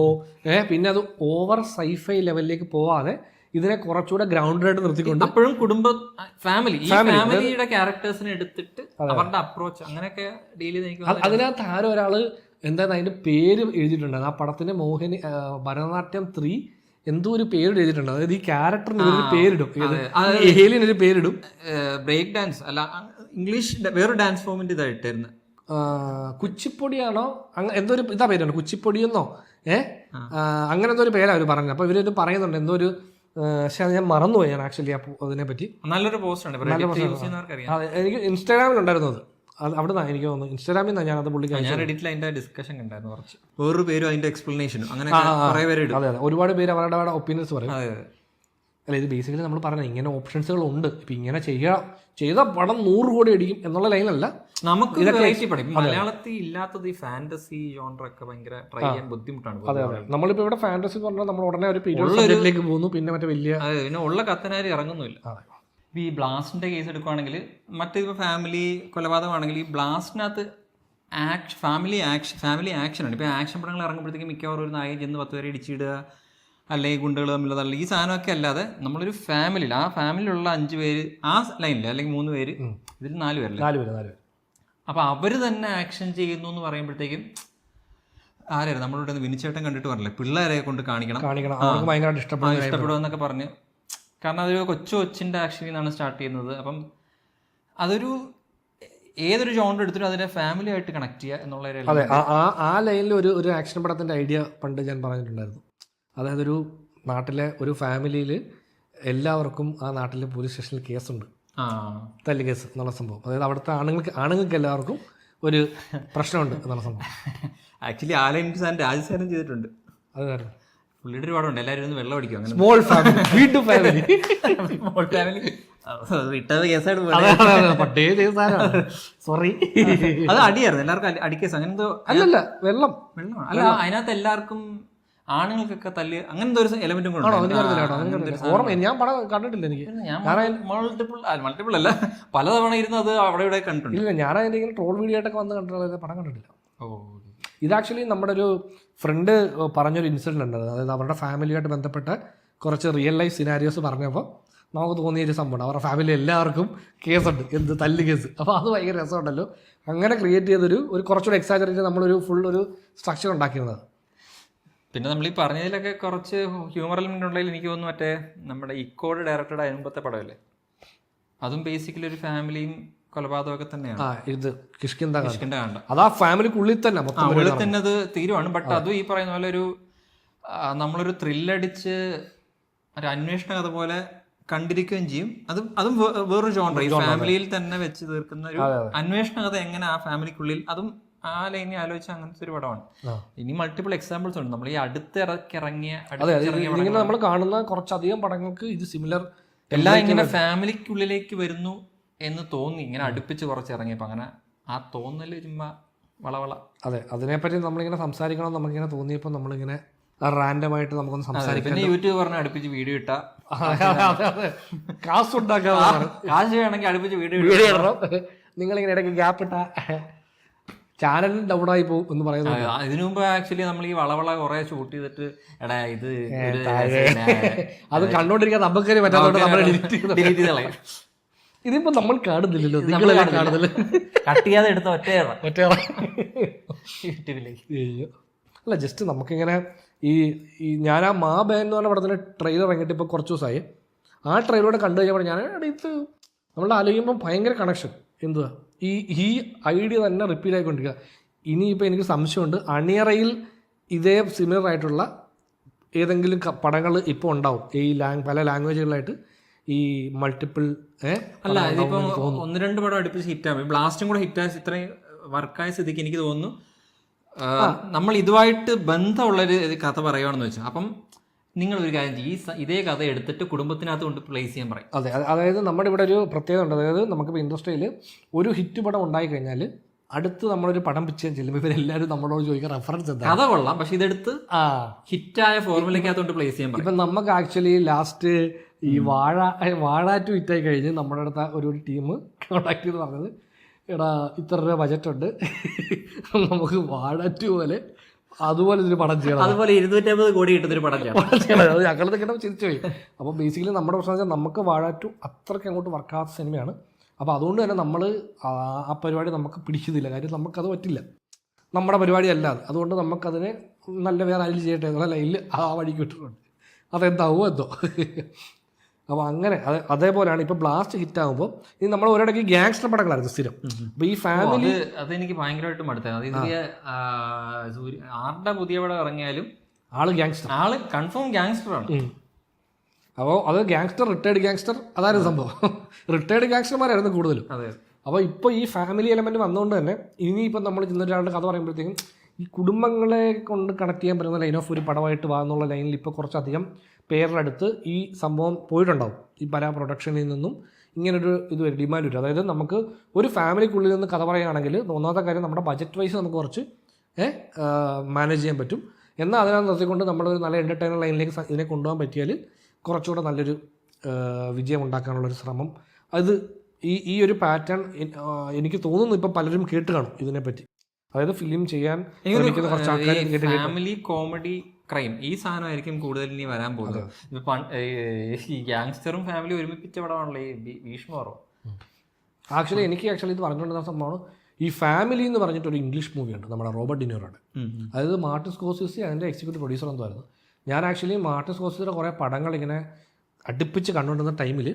പിന്നെ അത് ഓവർ സൈഫൈ ലെവലിലേക്ക് പോവാതെ ഇതിനെ കുറച്ചുകൂടെ ഗ്രൗണ്ടഡ് ആയിട്ട് നിർത്തിക്കൊണ്ട് അപ്പോഴും കുടുംബ ഫാമിലിയുടെ ക്യാരക്ടേഴ്സിനെ എടുത്തിട്ട് അവരുടെ അപ്രോച്ച് അങ്ങനെയൊക്കെ ഡീൽ ചെയ്ത് അതിനകത്ത് ആരോ ഒരാള് എന്തായാലും അതിന്റെ പേര് എഴുതിയിട്ടുണ്ട്. ആ പടത്തിന്റെ മോഹിനി ഭരതനാട്യം 3 എന്തോ ഒരു പേര് എഴുതിയിട്ടുണ്ട്. അതായത് ഈ ക്യാരക്ടറിന് ഒരു പേരിടും, ഏലിയനൊരു പേരിടും. ബ്രേക്ക് ഡാൻസ് അല്ല, ഇംഗ്ലീഷ് വേറൊരു ഡാൻസ് ഫോമിന്റെ ഇതായിട്ടായിരുന്നു. കുച്ചിപ്പൊടിയാണോ എന്തോ ഒരു ഇതാ പേരാണ്, കുച്ചിപ്പൊടിയെന്നോ അങ്ങനെ എന്തോ ഒരു പേരാണ് അവർ പറഞ്ഞത്. അപ്പൊ ഇവരൊരു പറയുന്നുണ്ട് എന്തോ ഒരു, പക്ഷെ അത് ഞാൻ മറന്നുപോയി. ഞാൻ ആക്ച്വലി അതിനെ പറ്റി നല്ലൊരു പോസ്റ്റ് എനിക്ക് ഇൻസ്റ്റാഗ്രാമിൽ അത് അവിടെ നിന്നാണ് എനിക്ക് തോന്നുന്നു. ഇൻസ്റ്റാഗ്രാമിൽ നിന്നാണ് ഞാനത് അതിന്റെ ഡിസ്കഷൻ ഉണ്ടായിരുന്നു കുറച്ച്, വേറൊരു പേരും അതിന്റെ എക്സ്പ്ലനേഷനും അങ്ങനെ അതെ ഒരുപാട് പേര് അവരുടെ ഒപ്പീനിയൻസ് പറയും. അല്ല, ഇത് ബേസിക്കലി നമ്മൾ പറഞ്ഞത് ഇങ്ങനെ ഓപ്ഷൻസുകൾ ഉണ്ട്. ഇപ്പം ഇങ്ങനെ ചെയ്ത പടം 100 കോടി അടിക്കും എന്നുള്ള ലൈനല്ല. നമുക്ക് മലയാളത്തിൽ ഇല്ലാത്തത് ഈ ഫാന്റസി ജോണറൊക്കെ ഭയങ്കര ട്രൈ ചെയ്യാൻ ബുദ്ധിമുട്ടാണ്. അതെ അതെ, നമ്മളിപ്പോൾ ഇവിടെ ഫാന്റസി പറഞ്ഞാൽ നമ്മൾ ഉടനെ ഒരു പീരിയഡിലേക്ക് പോകുന്നു, പിന്നെ മറ്റേ വലിയ പിന്നെ ഉള്ള കത്തനാരി ഇറങ്ങുന്നില്ല. ഈ ബ്ലാസ്റ്റിന്റെ കേസ് എടുക്കുവാണെങ്കിൽ മറ്റേപ്പോൾ ഫാമിലി കൊലപാതകമാണെങ്കിൽ ഈ ബ്ലാസ്റ്റിനകത്ത് ഫാമിലി ആക്ഷനാണ്. ഇപ്പോൾ ആക്ഷൻ പടങ്ങൾ ഇറങ്ങുമ്പോഴത്തേക്കും മിക്കവാറും ഒരു നായ ചെന്ന് 10 പേരെ ഇടിച്ചിടുക, അല്ലെങ്കിൽ ഗുണ്ടകൾ തമ്മിൽ തള്ളി, ഈ സാധനമൊക്കെ അല്ലാതെ നമ്മളൊരു ഫാമിലിയിൽ ആ ഫാമിലിയിലുള്ള 5 പേര് ആ ലൈനിൽ അല്ലെങ്കിൽ 3 പേര്, ഇതിൽ 4 പേരല്ലേ, അപ്പോൾ അവർ തന്നെ ആക്ഷൻ ചെയ്യുന്നു എന്ന് പറയുമ്പോഴത്തേക്കും ആരായിരുന്നു നമ്മളിവിടെ വിനിച്ചേട്ടൻ കണ്ടിട്ട് പറഞ്ഞില്ലേ, പിള്ളേരെ കൊണ്ട് കാണിക്കണം ഇഷ്ടപ്പെടുമെന്നൊക്കെ പറഞ്ഞ്. കാരണം അതൊരു കൊച്ചിൻ്റെ ആക്ഷനിൽ നിന്നാണ് സ്റ്റാർട്ട് ചെയ്യുന്നത്. അപ്പം അതൊരു ഏതൊരു ജോണർ എടുത്തിട്ടും അതിനെ ഫാമിലി ആയിട്ട് കണക്ട് ചെയ്യുക എന്നുള്ള. അതെ, ആ ലൈനിൽ ഒരു ആക്ഷൻ പടത്തിൻ്റെ ഐഡിയ പണ്ട് ഞാൻ പറഞ്ഞിട്ടുണ്ടായിരുന്നു. അതായത് ഒരു നാട്ടിലെ ഒരു ഫാമിലിയിൽ എല്ലാവർക്കും ആ നാട്ടിലെ പോലീസ് സ്റ്റേഷനിൽ കേസുണ്ട്, തല്ല് കേസ് എന്നുള്ള സംഭവം. അതായത് അവിടുത്തെ ആണുങ്ങൾക്ക് എല്ലാവർക്കും ഒരു പ്രശ്നമുണ്ട് എന്നുള്ള സംഭവം. ആക്ച്വലി ആ ലൈൻ രാജസേനം ചെയ്തിട്ടുണ്ട്. അത് കാരണം പുള്ളിയുടെ ഒരു പാടുണ്ട്, എല്ലാവരും ഒന്ന് വെള്ളം അടിക്കും. സ്മോൾ ഫാമിലി, വീട്ടു ഫാമിലി, വിട്ടത് കേസായിട്ട് സോറി, അത് അടിയായിരുന്നു എല്ലാവർക്കും അടിക്കേസ്. അങ്ങനത്തെ അല്ലല്ല, വെള്ളം അല്ല, അതിനകത്ത് എല്ലാവർക്കും ആണുങ്ങൾക്കൊക്കെ തല്ല് അങ്ങനത്തെ ഒരു എലമെന്റും കൂടെ ഞാൻ പടം കണ്ടിട്ടില്ല. എനിക്ക് മൾട്ടിപ്പിൾ അല്ല, പലതവണ ഇരുന്ന് അത് അവിടെ ഇവിടെ കണ്ടിട്ടുണ്ട്. ഇല്ല, ഞാൻ അതിന്റെ ഇങ്ങനെ ട്രോൾ വീഡിയോ ആയിട്ടൊക്കെ വന്ന് കണ്ടിട്ടുള്ള പടം കണ്ടിട്ടില്ല. ഇത് ആക്ച്വലി നമ്മുടെ ഒരു ഫ്രണ്ട് പറഞ്ഞൊരു ഇൻസിഡന്റ് ഉണ്ട്. അതായത് അവരുടെ ഫാമിലിയായിട്ട് ബന്ധപ്പെട്ട കുറച്ച് റിയൽ ലൈഫ് സിനാരിയോസ് പറഞ്ഞപ്പോൾ നമുക്ക് തോന്നിയൊരു സംഭവമാണ്. അവരുടെ ഫാമിലി എല്ലാവർക്കും കേസുണ്ട്, എന്ത് തല്ല് കേസ്. അപ്പോൾ അത് ഭയങ്കര രസമുണ്ടല്ലോ. അങ്ങനെ ക്രിയേറ്റ് ചെയ്തൊരു കുറച്ചുകൂടി എക്സാജറേറ്റ് നമ്മളൊരു ഫുൾ ഒരു സ്ട്രക്ചർ ഉണ്ടാക്കിയിരുന്നത്. പിന്നെ നമ്മൾ ഈ പറഞ്ഞതിലൊക്കെ കുറച്ച് ഹ്യൂമർ എലമെന്റ് ഉണ്ടെങ്കിൽ എനിക്ക് തോന്നുന്നു മറ്റേ നമ്മുടെ ഇക്കോഡ് ഡയറക്ടറുടെ മുമ്പത്തെ പടമല്ലേ, അതും ബേസിക്കലി ഒരു ഫാമിലിയും കൊലപാതകമൊക്കെ തന്നെയാണ്. ഇത് കിഷ്കിന്ദ കണ്ട അത് ആ ഫാമിലിക്കുള്ളിൽ തന്നെ ഉള്ളിൽ തന്നെ അത് തീരുവാണ്. ബട്ട് അതും ഈ പറയുന്ന പോലെ ഒരു നമ്മളൊരു ത്രില്ലടിച്ച് ഒരു അന്വേഷണ കഥ പോലെ കണ്ടിരിക്കുകയും ചെയ്യും. അതും വേറൊരു ജോണർ, ഈ ഫാമിലിയിൽ തന്നെ വെച്ച് തീർക്കുന്ന ഒരു അന്വേഷണ കഥ എങ്ങനെ ആ ഫാമിലിക്കുള്ളിൽ, അതും ആ ലൈനെ ആലോചിച്ച അങ്ങനത്തെ ഒരു പടമാണ്. ഇനി മൾട്ടിപ്പിൾ എക്സാമ്പിൾസ് ഉണ്ട്. നമ്മൾ ഈ ഇറങ്ങിയ നമ്മൾ കാണുന്ന കുറച്ചധികം പടങ്ങൾക്ക് ഇത് സിമിലർ, എല്ലാം ഇങ്ങനെ ഫാമിലിക്കുള്ളിലേക്ക് വരുന്നു എന്ന് തോന്നി, ഇങ്ങനെ അടുപ്പിച്ച് കുറച്ച് ഇറങ്ങിയപ്പോൾ അങ്ങനെ ആ തോന്നല് ചുമ്മാ വളവള. അതെ, അതിനെപ്പറ്റി നമ്മളിങ്ങനെ സംസാരിക്കണം നമുക്കിങ്ങനെ തോന്നിയപ്പോൾ നമ്മളിങ്ങനെ റാൻഡമായിട്ട് നമുക്കൊന്ന് സംസാരിക്കാം. പിന്നെ യൂട്യൂബ് പറഞ്ഞ അടുപ്പിച്ച് വീഡിയോ ഇട്ടാ കാശ് ഉണ്ടാക്കാൻ, കാശ് വേണമെങ്കിൽ അടുപ്പിച്ച് വീഡിയോ ഇടണം. നിങ്ങളിങ്ങനെ ഇടയ്ക്ക് ഗ്യാപ്പ് ഇട്ടാ ചാനൽ ഡൗണായി പോകും എന്ന് പറയുന്നത്. ഇതിനു മുമ്പ് ആക്ച്വലി നമ്മൾ ഈ വളവള കുറെ ഷൂട്ട് ചെയ്തിട്ട് എടാ ഇത് അത് കണ്ടോണ്ടിരിക്കാൻ നമുക്ക് പറ്റാത്തതുകൊണ്ട് നമ്മൾ ഡിലീറ്റ് ചെയ്ത് കളയും. ഇതിപ്പോ നമ്മൾ കാണുന്നില്ലല്ലോ, നിങ്ങളെല്ലാം കാണുന്നില്ല. കട്ട് ചെയ്യാതെ എടുത്ത ഒറ്റ അല്ല, ജസ്റ്റ് നമുക്കിങ്ങനെ ഈ ഞാൻ ആ മാ ബാൻ എന്ന് പറഞ്ഞ പടത്തിന് ട്രെയിലർ ഇറങ്ങിയിട്ട് ഇപ്പോൾ കുറച്ച് ദിവസമായി. ആ ട്രെയിലറോടെ കണ്ടു കഴിഞ്ഞപ്പോൾ ഞാൻ ഇത് നമ്മൾ ആലോചിക്കുമ്പോൾ ഭയങ്കര കണക്ഷൻ. എന്തുവാ ഈ ഐഡിയ തന്നെ റിപ്പീറ്റ് ആയിക്കൊണ്ടിരിക്കുക. ഇനിയിപ്പോൾ എനിക്ക് സംശയമുണ്ട്, അണിയറയിൽ ഇതേ സിമിലർ ആയിട്ടുള്ള ഏതെങ്കിലും പടങ്ങൾ ഇപ്പോൾ ഉണ്ടാവും ഈ പല ലാംഗ്വേജുകളായിട്ട്, ഈ മൾട്ടിപ്പിൾ. അല്ല, ഇതിപ്പോ 1-2 പടം അടുപ്പിച്ച് ഹിറ്റാകും. ബ്ലാസ്റ്റും കൂടെ ഹിറ്റായി ഇത്രയും വർക്കായ സ്ഥിതിക്ക് എനിക്ക് തോന്നുന്നു നമ്മൾ ഇതുമായിട്ട് ബന്ധമുള്ളൊരു കഥ പറയുകയാണെന്ന് വെച്ചാൽ, അപ്പം നിങ്ങൾ ഒരു കാര്യം ചെയ്യും, ഇതേ കഥ എടുത്തിട്ട് കുടുംബത്തിനകത്ത് കൊണ്ട് പ്ലേസ് ചെയ്യാൻ പറയും. അതെ, അതായത് നമ്മുടെ ഇവിടെ ഒരു പ്രത്യേകത ഉണ്ട്. അതായത് നമുക്കിപ്പോൾ ഇൻഡസ്ട്രിയിൽ ഒരു ഹിറ്റ് പടം ഉണ്ടായി കഴിഞ്ഞാൽ അടുത്ത് നമ്മളൊരു പടം പിച്ച് ചെയ്യാൻ ചെല്ലുമ്പോൾ ഇവരെല്ലാവരും നമ്മളോട് ചോദിക്കാൻ റെഫറൻസ് എന്താ, കഥ കൊള്ളാം പക്ഷെ ഇതെടുത്ത് ഹിറ്റായ ഫോർമുലക്കകത്തോട്ട് പ്ലേസ് ചെയ്യാൻ പറയും. ഇപ്പം നമുക്ക് ആക്ച്വലി ലാസ്റ്റ് ഈ വാഴ 2 ഹിറ്റായി കഴിഞ്ഞ് നമ്മുടെ അടുത്ത ഒരു ടീം കോണ്ടാക്ട് ചെയ്ത് പറഞ്ഞത്, എടാ ഇത്ര രൂപ ബജറ്റുണ്ട്, നമുക്ക് വാഴ 2 പോലെ അതുപോലെ ഒരു പടം ചെയ്യണം, അതുപോലെ 250 കോടി കിട്ടുന്നൊരു പടം ചെയ്യണം. അത് ഞങ്ങളത് കേട്ടപ്പോൾ ചിരിച്ചു പോയി. അപ്പോൾ ബേസിക്കലി നമ്മുടെ പ്രശ്നം വെച്ചാൽ നമുക്ക് വാഴ 2 അത്രയ്ക്ക് അങ്ങോട്ട് വർക്കാത്ത സിനിമയാണ്. അപ്പോൾ അതുകൊണ്ട് തന്നെ നമ്മൾ ആ പരിപാടി നമുക്ക് പിടിക്കുന്നില്ല. കാര്യം നമുക്കത് പറ്റില്ല, നമ്മുടെ പരിപാടി അല്ല അത്. അതുകൊണ്ട് നമുക്കതിനെ നല്ല വേറെ അതിൽ ചെയ്യട്ടെ എന്നുള്ള ലൈനിൽ ആ വഴിക്ക് വിട്ടിട്ടുണ്ട്. അതെന്താവോ എന്തോ. അപ്പോൾ അങ്ങനെ അതേപോലെയാണ് ഇപ്പോൾ ബ്ലാസ്റ്റ് ഹിറ്റാകുമ്പോൾ ഇനി നമ്മൾ ഒരിടയ്ക്ക് ഗ്യാങ്സ്റ്റർ പടങ്ങളായിരുന്നു സ്ഥിരം. അപ്പോൾ ഈ ഫാമിലി അതെനിക്ക് ഭയങ്കരമായിട്ട് മടുത്തായിരുന്നു. ആരുടെ പുതിയ പടം ഇറങ്ങിയാലും ആള് കൺഫേം ഗ്യാങ്സ്റ്ററാണ്. അപ്പോൾ അത് ഗ്യാങ്സ്റ്റർ, റിട്ടയർഡ് ഗ്യാങ്സ്റ്റർ, അതായിരുന്നു സംഭവം. റിട്ടയർഡ് ഗ്യാങ്സ്റ്റർമാരായിരുന്നു കൂടുതലും. അപ്പോൾ ഇപ്പോൾ ഈ ഫാമിലി എലമെന്റ് വന്നുകൊണ്ട് തന്നെ ഇനിയിപ്പോൾ നമ്മൾ ചെന്നൊരാളുടെ കഥ പറയുമ്പോഴത്തേക്കും ഈ കുടുംബങ്ങളെ കൊണ്ട് കണക്ട് ചെയ്യാൻ പറ്റുന്ന ലൈൻ ഓഫ് ഒരു പടമായിട്ട് വാങ്ങുന്നുള്ള ലൈനിൽ ഇപ്പോൾ കുറച്ചധികം പേരുടെ ഈ സംഭവം പോയിട്ടുണ്ടാവും. ഈ പല പ്രൊഡക്ഷനിൽ നിന്നും ഇങ്ങനൊരു ഇത് വരും, ഡിമാൻഡ് വരും. അതായത് നമുക്ക് ഒരു ഫാമിലിക്കുള്ളിൽ നിന്ന് കഥ പറയുകയാണെങ്കിൽ ഒന്നാമത്തെ കാര്യം നമ്മുടെ ബജറ്റ് വൈസ് നമുക്ക് കുറച്ച് മാനേജ് ചെയ്യാൻ പറ്റും. എന്നാൽ അതിനകത്ത് നിർത്തിക്കൊണ്ട് നമ്മളൊരു നല്ല എൻ്റർടൈനർ ലൈനിലേക്ക് ഇതിനെ കൊണ്ടുപോകാൻ പറ്റിയാൽ കുറച്ചുകൂടെ നല്ലൊരു വിജയം ഉണ്ടാക്കാനുള്ളൊരു ശ്രമം. അത് ഈ ഒരു പാറ്റേൺ എനിക്ക് തോന്നുന്നു ഇപ്പോൾ പലരും കേട്ട് കാണും ഇതിനെപ്പറ്റി. അതായത് ഫിലിം ചെയ്യാൻ കുറച്ച് ആൾക്കാർ ഫാമിലി കോമഡി ക്രൈം ഈ സാധനമായിരിക്കും കൂടുതൽ ഇനി വരാൻ പോകുന്നത്. ഈ ഗ്യാങ്സ്റ്ററും ഫാമിലി ഒരുമിപ്പിച്ച പടമാണല്ലോ ഈ ഭീഷ്മറോ. ആക്ച്വലി ഇത് പറഞ്ഞുകൊണ്ടിരുന്ന സംഭവമാണ് ഈ ഫാമിലി എന്ന് പറഞ്ഞിട്ടൊരു ഇംഗ്ലീഷ് മൂവിയുണ്ട് നമ്മുടെ റോബർട്ട് ഡിനോറോയുടെ. അതായത് മാർട്ടിൻ സ്കോർസീസി അതിൻ്റെ എക്സിക്യൂട്ടീവ് പ്രൊഡ്യൂസർ എന്തായിരുന്നു. ഞാൻ ആക്ച്വലി മാർട്ടിൻ സ്കോർസീസിയുടെ കുറേ പടങ്ങൾ ഇങ്ങനെ അടുപ്പിച്ച് കണ്ടുകൊണ്ടിരുന്ന ടൈമിൽ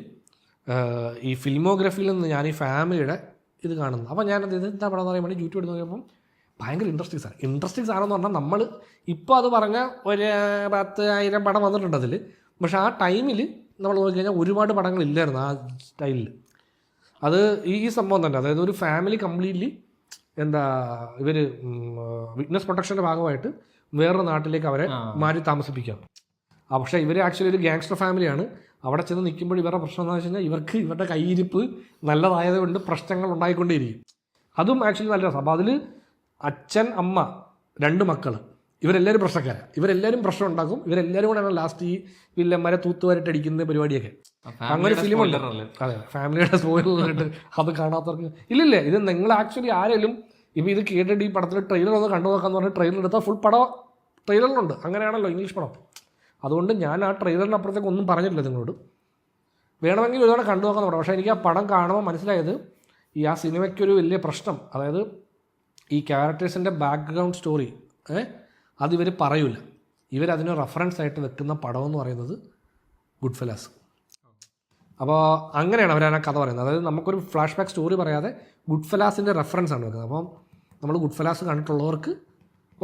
ഈ ഫിലിമോഗ്രഫിയിൽ നിന്ന് ഞാൻ ഈ ഫാമിലിയുടെ ഇത് കാണുന്നു. അപ്പോൾ ഞാനത് എന്താ പടം എന്ന് പറയുമ്പോൾ യൂട്യൂബ് എടുത്ത് നോക്കിയപ്പം ഭയങ്കര ഇൻട്രസ്റ്റിംഗ് സാധനം എന്ന് പറഞ്ഞാൽ നമ്മൾ ഇപ്പോൾ അത് പറഞ്ഞ ഒരു 10,000 പടം വന്നിട്ടുണ്ട് അതിൽ. പക്ഷേ ആ ടൈമിൽ നമ്മൾ നോക്കിക്കഴിഞ്ഞാൽ ഒരുപാട് പടങ്ങളില്ലായിരുന്നു ആ സ്റ്റൈലിൽ. അത് ഈ സംഭവം തന്നെ, അതായത് ഒരു ഫാമിലി കംപ്ലീറ്റ്ലി ഇവർ വിറ്റ്നസ് പ്രൊട്ടക്ഷൻ്റെ ഭാഗമായിട്ട് വേറൊരു നാട്ടിലേക്ക് അവരെ മാറ്റി താമസിപ്പിക്കാം. പക്ഷേ ഇവർ ആക്ച്വലി ഒരു ഗ്യാങ്സ്റ്റർ ഫാമിലിയാണ്. അവിടെ ചെന്ന് നിൽക്കുമ്പോൾ ഇവരുടെ പ്രശ്നം എന്താണെന്ന് വെച്ച് കഴിഞ്ഞാൽ ഇവർക്ക് ഇവരുടെ കയ്യിരിപ്പ് നല്ലതായതുകൊണ്ട് പ്രശ്നങ്ങൾ ഉണ്ടായിക്കൊണ്ടേയിരിക്കും. അതും ആക്ച്വലി നല്ല രസം. അപ്പോൾ അതിൽ അച്ഛൻ, അമ്മ, 2 മക്കൾ, ഇവരെല്ലാവരും പ്രശ്നക്കാരാണ്. ഇവരെല്ലാവരും പ്രശ്നം ഉണ്ടാക്കും. ഇവരെല്ലാവരും കൂടെയാണ് ലാസ്റ്റ് ഈ വില്ലന്മാരെ തൂത്തുവാരിട്ട് അടിക്കുന്ന പരിപാടിയൊക്കെ. അങ്ങനെ ഫിലിമുണ്ട്. അതെ, ഫാമിലിയുടെ സ്പോയിലറിട്ട് അത് കാണാത്തവർക്ക് ഇല്ലില്ലേ. ഇത് നിങ്ങൾ ആക്ച്വലി ആരെങ്കിലും ഇപ്പോൾ ഇത് കേട്ടിട്ട് ഈ പടത്തിൽ ട്രെയിലർ ഒന്ന് കണ്ടു നോക്കാന്ന് പറഞ്ഞാൽ ട്രെയിലർ എടുത്താൽ ഫുൾ പടം ട്രെയിലറിലുണ്ട്. അങ്ങനെയാണല്ലോ ഇംഗ്ലീഷ് പടം. അതുകൊണ്ട് ഞാൻ ആ ട്രെയിലറിന് അപ്പുറത്തേക്ക് ഒന്നും പറഞ്ഞിട്ടില്ല നിങ്ങളോട്. വേണമെങ്കിൽ ഒരുപാട് കണ്ടു നോക്കാൻ പറ്റും. പക്ഷേ എനിക്ക് ആ പടം കാണുമ്പോൾ മനസ്സിലായത് ആ സിനിമയ്ക്കൊരു വലിയ പ്രശ്നം, അതായത് ഈ ക്യാരക്ടേഴ്സിൻ്റെ ബാക്ക്ഗ്രൗണ്ട് സ്റ്റോറി അതിവർ പറയൂല. ഇവരതിന് റെഫറൻസ് ആയിട്ട് വെക്കുന്ന പടം എന്ന് പറയുന്നത് ഗുഡ് ഫെല്ലാസ്. അപ്പോൾ അങ്ങനെയാണ് അവരാണ് കഥ പറയുന്നത്. അതായത് നമുക്കൊരു ഫ്ലാഷ് ബാക്ക് സ്റ്റോറി പറയാതെ ഗുഡ് ഫെല്ലാസിൻ്റെ റെഫറൻസ് ആണ് വെക്കുന്നത്. അപ്പം നമ്മൾ ഗുഡ് ഫെല്ലാസ് കണ്ടിട്ടുള്ളവർക്ക്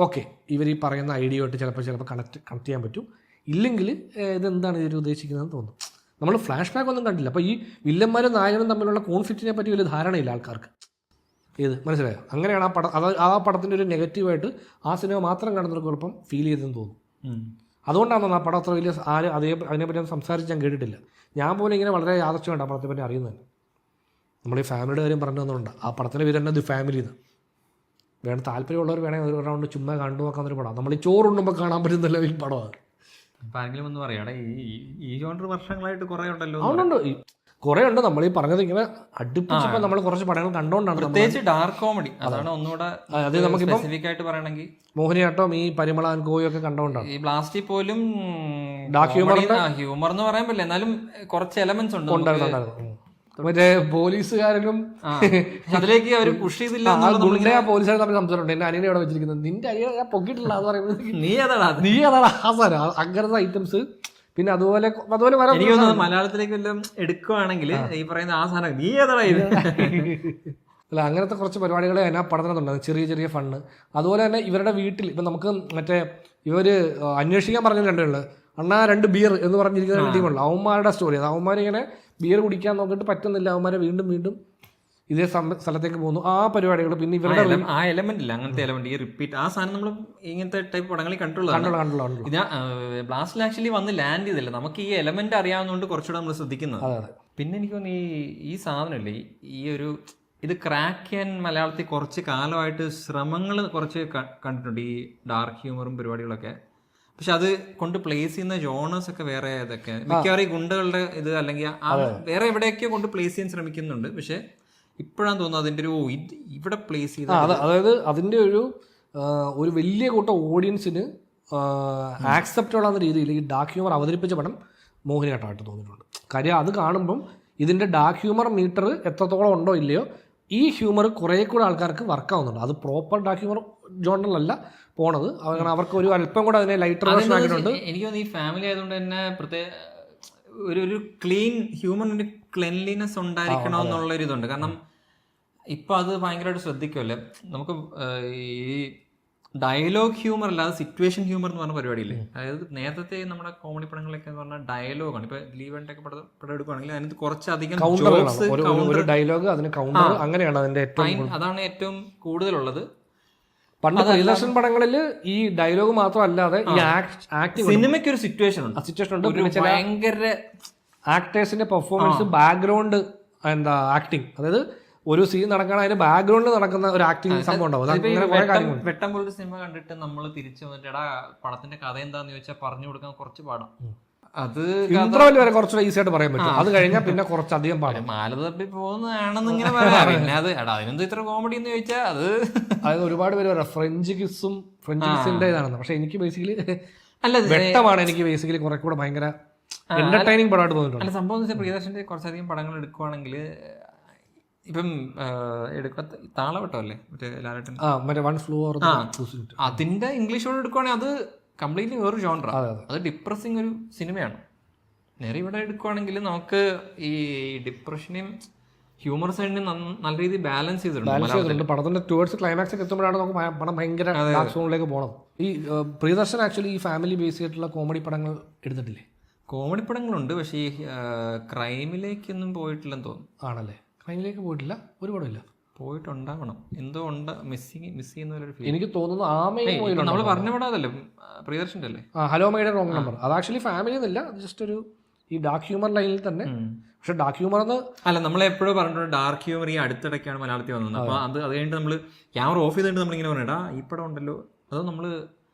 ഓക്കെ ഇവർ ഈ പറയുന്ന ഐഡിയയായിട്ട് ചിലപ്പോൾ കണക്ട് ചെയ്യാൻ പറ്റും. ഇല്ലെങ്കിൽ ഇതെന്താണ് ഇവർ ഉദ്ദേശിക്കുന്നതെന്ന് തോന്നും. നമ്മൾ ഫ്ലാഷ് ബാക്ക് ഒന്നും കണ്ടില്ല. അപ്പോൾ ഈ വില്ലന്മാരും നായകനും തമ്മിലുള്ള കോൺഫ്ലിക്റ്റിനെ പറ്റി വലിയ ധാരണയില്ല ആൾക്കാർക്ക്. മനസ്സിലായോ? അങ്ങനെയാണ് ആ പടം. ആ പടത്തിൻ്റെ ഒരു നെഗറ്റീവായിട്ട് ആ സിനിമ മാത്രം കാണുന്നവർക്ക് കുഴപ്പം ഫീൽ ചെയ്തെന്ന് തോന്നും. അതുകൊണ്ടാണ് ആ പടം അത്ര വലിയ അതിനെപ്പറ്റി സംസാരിച്ച് ഞാൻ കേട്ടിട്ടില്ല. ഞാൻ പോലും ഇങ്ങനെ വളരെ യാദൃശ്യമുണ്ട് ആ പടത്തെ പറ്റി അറിയുന്നത്. നമ്മൾ ഈ ഫാമിലിയുടെ കാര്യം പറഞ്ഞു തന്നുകൊണ്ട് ആ പടത്തിൻ്റെ പേര് തന്നെ ദി ഫാമിലി എന്ന്. വേണം താല്പര്യമുള്ളവർ വേണമെങ്കിൽ ഒരു റൗണ്ട് ചുമ്മാ കണ്ടു നോക്കാവുന്നൊരു പടം. നമ്മൾ ഈ ചോറുണ്ടുമ്പോൾ കാണാൻ പറ്റുന്ന ലെവൽ പടമാണ്. അപ്പം ആരെങ്കിലും ഒന്ന് പറയാടെ ഈ ജോണർ വർഷങ്ങളായിട്ട് കുറേ ഉണ്ടല്ലോ. അതുകൊണ്ട് കുറേ ഉണ്ട്. നമ്മൾ ഈ പറഞ്ഞത് ഇങ്ങനെ അടുപ്പിച്ചപ്പോൾ നമ്മൾ കുറച്ച് പടങ്ങൾ കണ്ടുകൊണ്ടാണ്. പ്രത്യേകിച്ച് ഡാർക്ക് കോമഡി അതാണ് ഒന്നുകൂടെ അത് നമുക്കിപ്പം സ്പെസിഫിക് ആയിട്ട് പറയണമെങ്കിൽ മോഹിനിയാട്ടം ഈ പരിമള ആൻഡ് കോയും ഒക്കെ കണ്ടുകൊണ്ടാണ്. ഈ ബ്ലാസ്റ്റിൽ പോലും ഡാർക്ക് ഹ്യൂമർ എന്ന് പറയാൻ പറ്റില്ല, എന്നാലും കുറച്ച് എലമെന്റ്സ് ഉണ്ട്. മറ്റേ പോലീസുകാരനും അതിലേക്ക് അവർ പുഷ് ചെയ്തില്ല. പോലീസുകാർ തമ്മിൽ സംസാരമുണ്ട്. എന്റെ അനിയനെ ഇവിടെ വെച്ചിരിക്കുന്നത് നിന്റെ അനിയനെ ഞാൻ പൊക്കിയിട്ടില്ല എന്ന് പറയുന്നത് നീ അതാണ് ആ സാധനം, അങ്ങനത്തെ ഐറ്റംസ്. പിന്നെ അതുപോലെ എനിക്ക് തോന്നുന്നത് മലയാളത്തിലേക്ക് വല്ലതും എടുക്കുവാണെങ്കിൽ ഈ പറയുന്ന ആ സാധനം നീ ഏതാ ഇത് അല്ല, അങ്ങനത്തെ കുറച്ച് പരിപാടികൾ അതിനാ പഠനത്തുണ്ട്, ചെറിയ ചെറിയ ഫണ്ണ്. അതുപോലെ തന്നെ ഇവരുടെ വീട്ടിൽ ഇപ്പം നമുക്ക് മറ്റേ ഇവർ അന്വേഷിക്കാൻ പറഞ്ഞ രണ്ടുണ്ട്, അണ്ണാ 2 ബിയർ എന്ന് പറഞ്ഞിരിക്കുന്ന ടീമുണ്ട്. അവന്മാരുടെ സ്റ്റോറി. അത് അവന്മാരിങ്ങനെ ബിയർ കുടിക്കാൻ നോക്കിയിട്ട് പറ്റുന്നില്ല, അവന്മാരെ വീണ്ടും വീണ്ടും ഇതേ സ്ഥലത്തേക്ക് പോകുന്നു. ആ പരിപാടികൾ. പിന്നെ ഇവരുടെ ആ എലമെന്റ് ഇല്ല, അങ്ങനത്തെ എലമെന്റ് ഈ റിപ്പീറ്റ് ആ സാധനം നമ്മൾ ഇങ്ങനത്തെ ടൈപ്പ് പടങ്ങളിൽ കണ്ടുള്ളൂ. ബ്ലാസ്റ്റിൽ ആക്ച്വലി വന്ന് ലാൻഡ് ചെയ്തില്ല. നമുക്ക് ഈ എലമെന്റ് അറിയാവുന്നതുകൊണ്ട് കുറച്ചുകൂടെ നമ്മൾ ശ്രദ്ധിക്കുന്നത്. പിന്നെ എനിക്ക് തോന്നുന്നു ഈ സാധനമല്ലേ ഇത് ക്രാക്ക് ചെയ്യാൻ മലയാളത്തിൽ കുറച്ച് കാലമായിട്ട് ശ്രമങ്ങൾ കുറച്ച് കണ്ടിട്ടുണ്ട്, ഈ ഡാർക്ക് ഹ്യൂമറും പരിപാടികളൊക്കെ. പക്ഷെ അത് കൊണ്ട് പ്ലേസ് ചെയ്യുന്ന ജോണേഴ്സ് ഒക്കെ വേറെ ഇതൊക്കെ മിക്കവാറും ഈ ഗുണ്ടകളുടെ ഇത് അല്ലെങ്കിൽ വേറെ എവിടെയൊക്കെയോ കൊണ്ട് പ്ലേസ് ചെയ്യാൻ ശ്രമിക്കുന്നുണ്ട്. പക്ഷെ ഇപ്പോഴാണ് തോന്നുന്നത് അതിൻ്റെ ഇവിടെ പ്ലേസ് ചെയ്ത് അതായത് അതിൻ്റെ ഒരു വലിയ കൂട്ടം ഓഡിയൻസിന് ആക്സെപ്റ്റബിൾ ആവുന്ന രീതിയിൽ ഈ ഡാർക്ക് ഹ്യൂമർ അവതരിപ്പിച്ച പടം മോഹിനിയാട്ടമായിട്ട് തോന്നിയിട്ടുണ്ട്. കാര്യം അത് കാണുമ്പം ഇതിൻ്റെ ഡാർക്ക് ഹ്യൂമർ മീറ്റർ എത്രത്തോളം ഉണ്ടോ ഇല്ലയോ ഈ ഹ്യൂമർ കുറേ കൂടെ ആൾക്കാർക്ക് വർക്കാവുന്നുണ്ട്. അത് പ്രോപ്പർ ഡാർക്ക് ഹ്യൂമർ ജോണറിലല്ല പോണത്. അവർക്ക് ഒരു അല്പം കൂടെ അതിനെ ലൈറ്റർ വേർഷൻ ആക്കിയിട്ടുണ്ട്. എനിക്ക് തോന്നുന്നു ഈ ഫാമിലി ആയതുകൊണ്ട് തന്നെ പ്രത്യേക ഒരു ക്ലീൻ ഹ്യൂമൻ ക്ലെൻലിനെസ് ഉണ്ടായിരിക്കണം എന്നുള്ളൊരു ഇതുണ്ട്. കാരണം ഇപ്പം അത് ഭയങ്കരമായിട്ട് ശ്രദ്ധിക്കുമല്ലേ നമുക്ക്. ഈ ഡയലോഗ് ഹ്യൂമർ അല്ലാതെ സിറ്റുവേഷൻ ഹ്യൂമർ എന്ന് പറഞ്ഞ പരിപാടിയില്ലേ. അതായത് നേരത്തെ നമ്മുടെ കോമഡി പടങ്ങളിലൊക്കെ എന്ന് പറഞ്ഞാൽ ഡയലോഗാണ്. ഇപ്പൊ ലീവൻ്റെ ഒക്കെ പടം എടുക്കുകയാണെങ്കിൽ അതിനകത്ത് കുറച്ചധികം ഡയലോഗ്, അതിന് കൗണ്ടർ, അങ്ങനെയാണ് അതിന്റെ അതാണ് ഏറ്റവും കൂടുതലുള്ളത്. പണ്ട് പ്രിയദർശൻ പടങ്ങളിൽ ഈ ഡയലോഗ് മാത്രം അല്ലാതെ ഈ ആക്ടിങ്, സിനിമയ്ക്ക് ഒരു സിറ്റുവേഷൻ ഉണ്ട്. ഭയങ്കര ആക്ടേഴ്സിന്റെ പെർഫോമൻസ്, ബാക്ക്ഗ്രൗണ്ട് ആക്ടിങ്. അതായത് ഒരു സീൻ നടക്കണം, അതിന് ബാക്ക്ഗ്രൗണ്ടിൽ നടക്കുന്ന ഒരു ആക്ടിങ് സംഭവം ഉണ്ടാവും. വെട്ടം പോലൊരു സിനിമ കണ്ടിട്ട് നമ്മൾ തിരിച്ചു വന്നിട്ട് എടാ പടത്തിന്റെ കഥ എന്താന്ന് ചോദിച്ചാൽ പറഞ്ഞു കൊടുക്കാൻ കുറച്ച് പാടാം. അത് ഇന്റർവെൽ വരെ കുറച്ചുകൂടെ ഈസി ആയിട്ട് പറയാൻ പറ്റും. അത് കഴിഞ്ഞാൽ പിന്നെ കുറച്ചധികം പാടും. മാല തപ്പി പോകുന്നതാണെന്ന് ഇങ്ങനെ പറയാം. പിന്നെ അത് എടാ അതിനെന്താ ഇത്ര കോമഡി എന്ന് ചോദിച്ചാൽ അതായത് ഒരുപാട് പേര് പറയാം ഫ്രഞ്ച് കിസിന്റെ ഇതാണെന്ന്. പക്ഷെ എനിക്ക് ബേസിക്കലി വെട്ടമാണ് എനിക്ക് ബേസിക്കലി കുറെ കൂടെ ഭയങ്കര എന്റർടൈനിങ് പടമായിട്ട് തോന്നിയിട്ടുണ്ട്. അല്ല, സംഭവം എന്ന് വെച്ചാൽ പ്രിയദർശന്റെ കുറച്ചധികം പടങ്ങൾ എടുക്കുവാണെങ്കിൽ ഇപ്പം താളവട്ടമല്ലേ മറ്റേ ലാലേട്ടൻ, അതിന്റെ ഇംഗ്ലീഷോട് എടുക്കുവാണെങ്കിൽ അത് കംപ്ലീറ്റ്ലി വേറൊരു ജോണറ. അത് ഡിപ്രസിങ് ഒരു സിനിമയാണ്. നേരെ ഇവിടെ എടുക്കുവാണെങ്കിൽ നമുക്ക് ഈ ഡിപ്രഷനെയും ഹ്യൂമർ സൈഡിനെയും നല്ല രീതിയിൽ ബാലൻസ് ചെയ്തിട്ടുണ്ട്. പടത്തിന്റെ ടുവേർഡ്സ് ക്ലൈമാക്സ് എത്തുമ്പോഴാണ് നമുക്ക് പടം ഭയങ്കര ഡാർക്ക് സോണിലേക്ക് പോകണം. ഈ പ്രിയദർശൻ ആക്ച്വലി ഈ ഫാമിലി ബേസ് ചെയ്തിട്ടുള്ള കോമഡി പടങ്ങൾ എടുത്തിട്ടില്ലേ? കോമഡി പടങ്ങളുണ്ട്, പക്ഷേ ഈ ക്രൈമിലേക്കൊന്നും പോയിട്ടില്ലെന്ന് തോന്നുന്നു. ആണല്ലേ? ക്രൈമിലേക്ക് പോയിട്ടില്ല, ഒരു പടമില്ല. പോയിട്ടുണ്ടാവണം, എന്തോ ഉണ്ട്, മിസ് ചെയ്യുന്ന ഒരു ഫീൽ എനിക്ക് തോന്നുന്നു. നമ്മൾ പറഞ്ഞ പടം അതല്ലേ പ്രിയദർശന്റെ അല്ലേ? ഹലോ മൈയുടെ റോങ് നമ്പർ. അത് ആക്ച്വലി ഫാമിലി എന്നല്ല, ജസ്റ്റ് ഒരു ഈ ഡാർക്ക് ഹ്യൂമർ ലൈനിൽ തന്നെ. പക്ഷെ ഡാർക്ക് ഹ്യൂമർ അല്ല, നമ്മൾ എപ്പോഴും പറഞ്ഞിട്ടുണ്ട് ഡാർക്ക് ഹ്യൂമർ ഈ അടുത്തിടയ്ക്കാണ് മലയാളത്തിൽ വന്നത്. അപ്പൊ അത് കഴിഞ്ഞിട്ട് നമ്മൾ ക്യാമറ ഓഫ് ചെയ്തിട്ട് നമ്മളിങ്ങനെ പറഞ്ഞിട്ടാ ഈ പടം ഉണ്ടല്ലോ, അതോ നമ്മള്